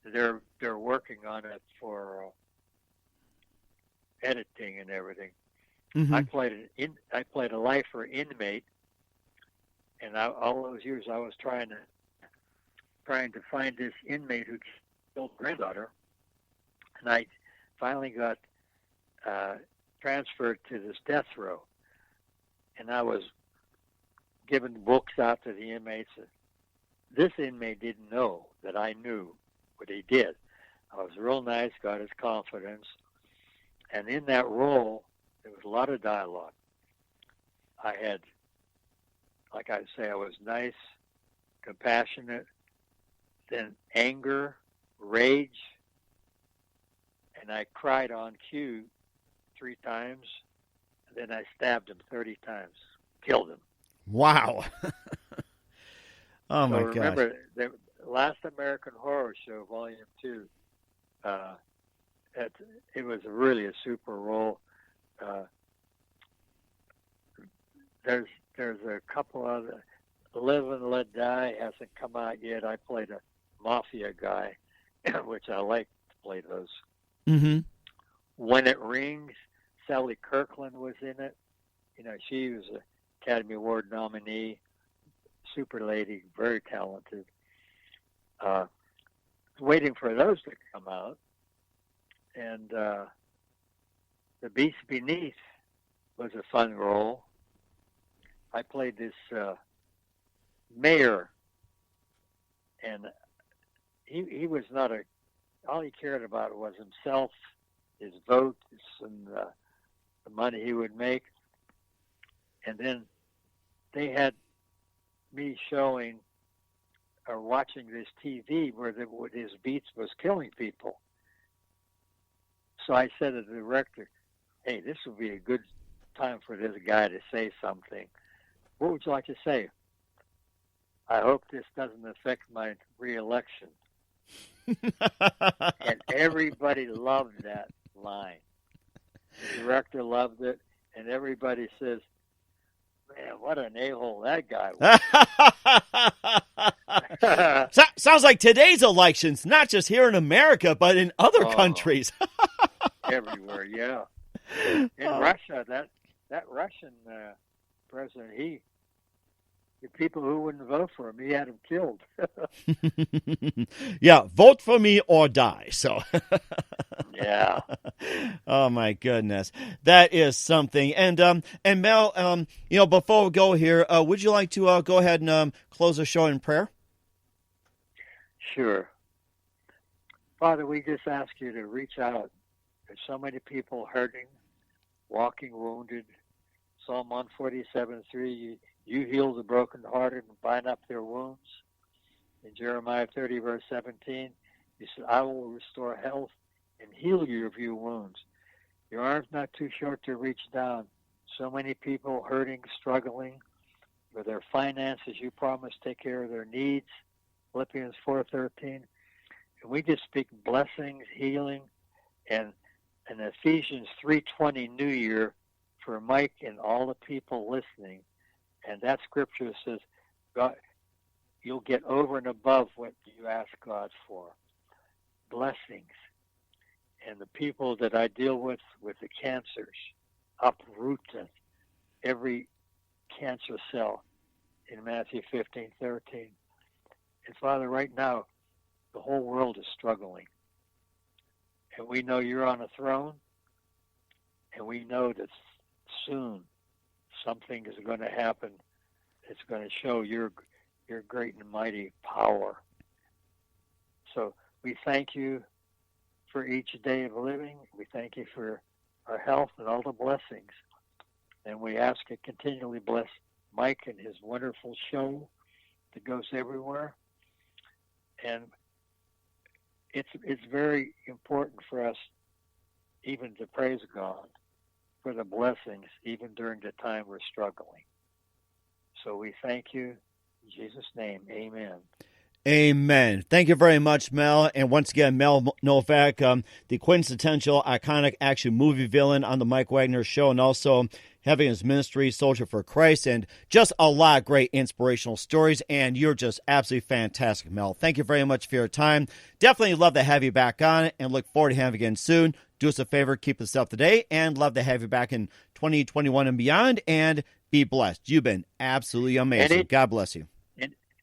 They're working on it for editing and everything. Mm-hmm. I played a lifer inmate, and all those years I was trying to find this inmate who killed granddaughter, and I finally got transferred to this death row, and I was giving books out to the inmates. This inmate didn't know that I knew what he did. I was real nice, got his confidence, and in that role, there was a lot of dialogue. I had, like I say, I was nice, compassionate, then anger, rage, and I cried on cue 3 times, and then I stabbed him 30 times, killed him. Wow. Oh, my gosh. Remember, the Last American Horror Show, Volume 2, it was really a super role. There's a couple other, Live and Let Die hasn't come out yet. I played a mafia guy, which I like to play those. Mm-hmm. When It Rings, Sally Kirkland was in it. You know, she was an Academy Award nominee, super lady, very talented. Waiting for those to come out. And The Beast Beneath was a fun role. I played this mayor, and he was not all he cared about was himself, his vote, and the money he would make. And then they had me showing or watching this TV where his beats was killing people. So I said to the director, hey, this would be a good time for this guy to say something. What would you like to say? I hope this doesn't affect my re-election. And everybody loved that line. The director loved it, and everybody says, man, what an a-hole that guy was. Sounds like today's elections, not just here in America, but in other countries. Everywhere, yeah. In Russia, that Russian president, the people who wouldn't vote for him, he had them killed. Yeah, vote for me or die. So, yeah. Oh my goodness, that is something. And Mel, before we go here, would you like to go ahead and close the show in prayer? Sure. Father, we just ask you to reach out. There's so many people hurting, walking wounded. Psalm 147:3. You heal the brokenhearted and bind up their wounds. In Jeremiah 30, verse 17, you said, I will restore health and heal you of your wounds. Your arm's not too short to reach down. So many people hurting, struggling with their finances. You promised to take care of their needs. Philippians 4:13. And we just speak blessings, healing, and an Ephesians 3:20 New Year for Mike and all the people listening. And that scripture says, God, you'll get over and above what you ask God for. Blessings. And the people that I deal with the cancers, uproot every cancer cell in Matthew 15:13. And Father, right now, the whole world is struggling. And we know you're on a throne, and we know that soon something is going to happen. It's going to show your great and mighty power. So we thank you for each day of living. We thank you for our health and all the blessings. And we ask you to continually bless Mike and his wonderful show that goes everywhere. And it's very important for us even to praise God for the blessings, even during the time we're struggling. So we thank you. In Jesus' name, amen. Amen. Thank you very much, Mel. And once again, Mel Novak, the quintessential, iconic action movie villain on the Mike Wagner Show, and also having his ministry, Soldier for Christ, and just a lot of great inspirational stories. And you're just absolutely fantastic, Mel. Thank you very much for your time. Definitely love to have you back on, and look forward to having you again soon. Do us a favor, keep us up to date, and love to have you back in 2021 and beyond, and be blessed. You've been absolutely amazing. God bless you.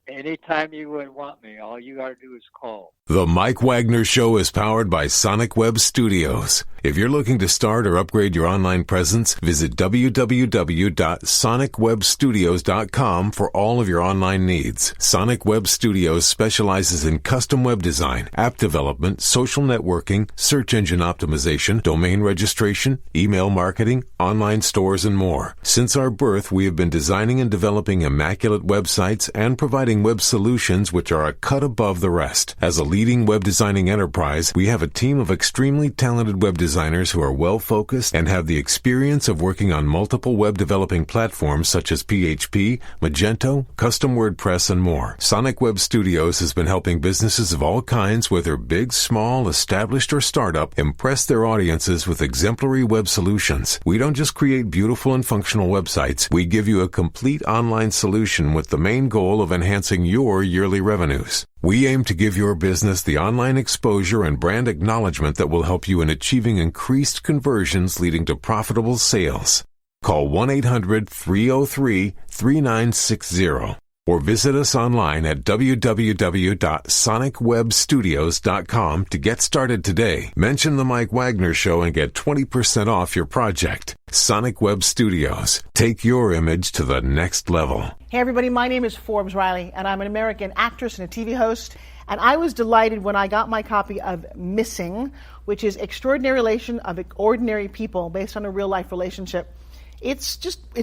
Anytime you would want me, all you got to do is call. The Mike Wagner Show is powered by Sonic Web Studios. If you're looking to start or upgrade your online presence, visit www.sonicwebstudios.com for all of your online needs. Sonic Web Studios specializes in custom web design, app development, social networking, search engine optimization, domain registration, email marketing, online stores, and more. Since our birth, we have been designing and developing immaculate websites and providing web solutions which are a cut above the rest. As a leading web designing enterprise, we have a team of extremely talented web designers who are well-focused and have the experience of working on multiple web developing platforms such as PHP, Magento, Custom WordPress, and more. Sonic Web Studios has been helping businesses of all kinds, whether big, small, established, or startup, impress their audiences with exemplary web solutions. We don't just create beautiful and functional websites. We give you a complete online solution with the main goal of enhancing your yearly revenues. We aim to give your business the online exposure and brand acknowledgement that will help you in achieving increased conversions leading to profitable sales. Call 1-800-303-3960 or visit us online at www.sonicwebstudios.com to get started today. Mention the Mike Wagner Show and get 20% off your project. Sonic Web Studios. Take your image to the next level. Hey everybody, my name is Forbes Riley, and I'm an American actress and a TV host. And I was delighted when I got my copy of Missing, which is Extraordinary Relation of Ordinary People based on a real-life relationship. It's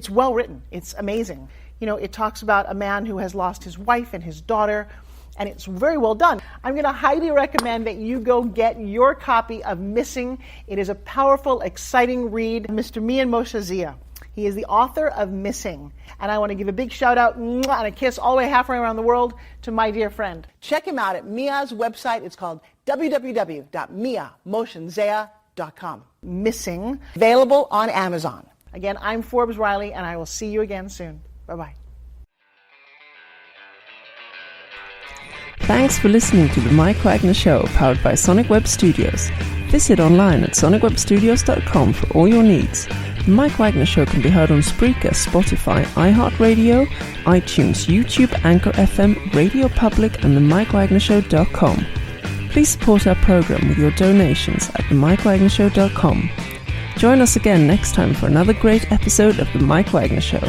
well written. It's amazing. You know, it talks about a man who has lost his wife and his daughter, and it's very well done. I'm going to highly recommend that you go get your copy of Missing. It is a powerful, exciting read. Mr. Mian Moshe Zia. He is the author of Missing. And I want to give a big shout out and a kiss all the way halfway around the world to my dear friend. Check him out at Mia's website. It's called www.miamoshenzea.com. Missing, available on Amazon. Again, I'm Forbes Riley, and I will see you again soon. Bye-bye. Thanks for listening to the Mike Wagner Show, powered by Sonic Web Studios. Visit online at sonicwebstudios.com for all your needs. The Mike Wagner Show can be heard on Spreaker, Spotify, iHeartRadio, iTunes, YouTube, Anchor FM, Radio Public, and themikewagnershow.com. Please support our program with your donations at themikewagnershow.com. Join us again next time for another great episode of The Mike Wagner Show.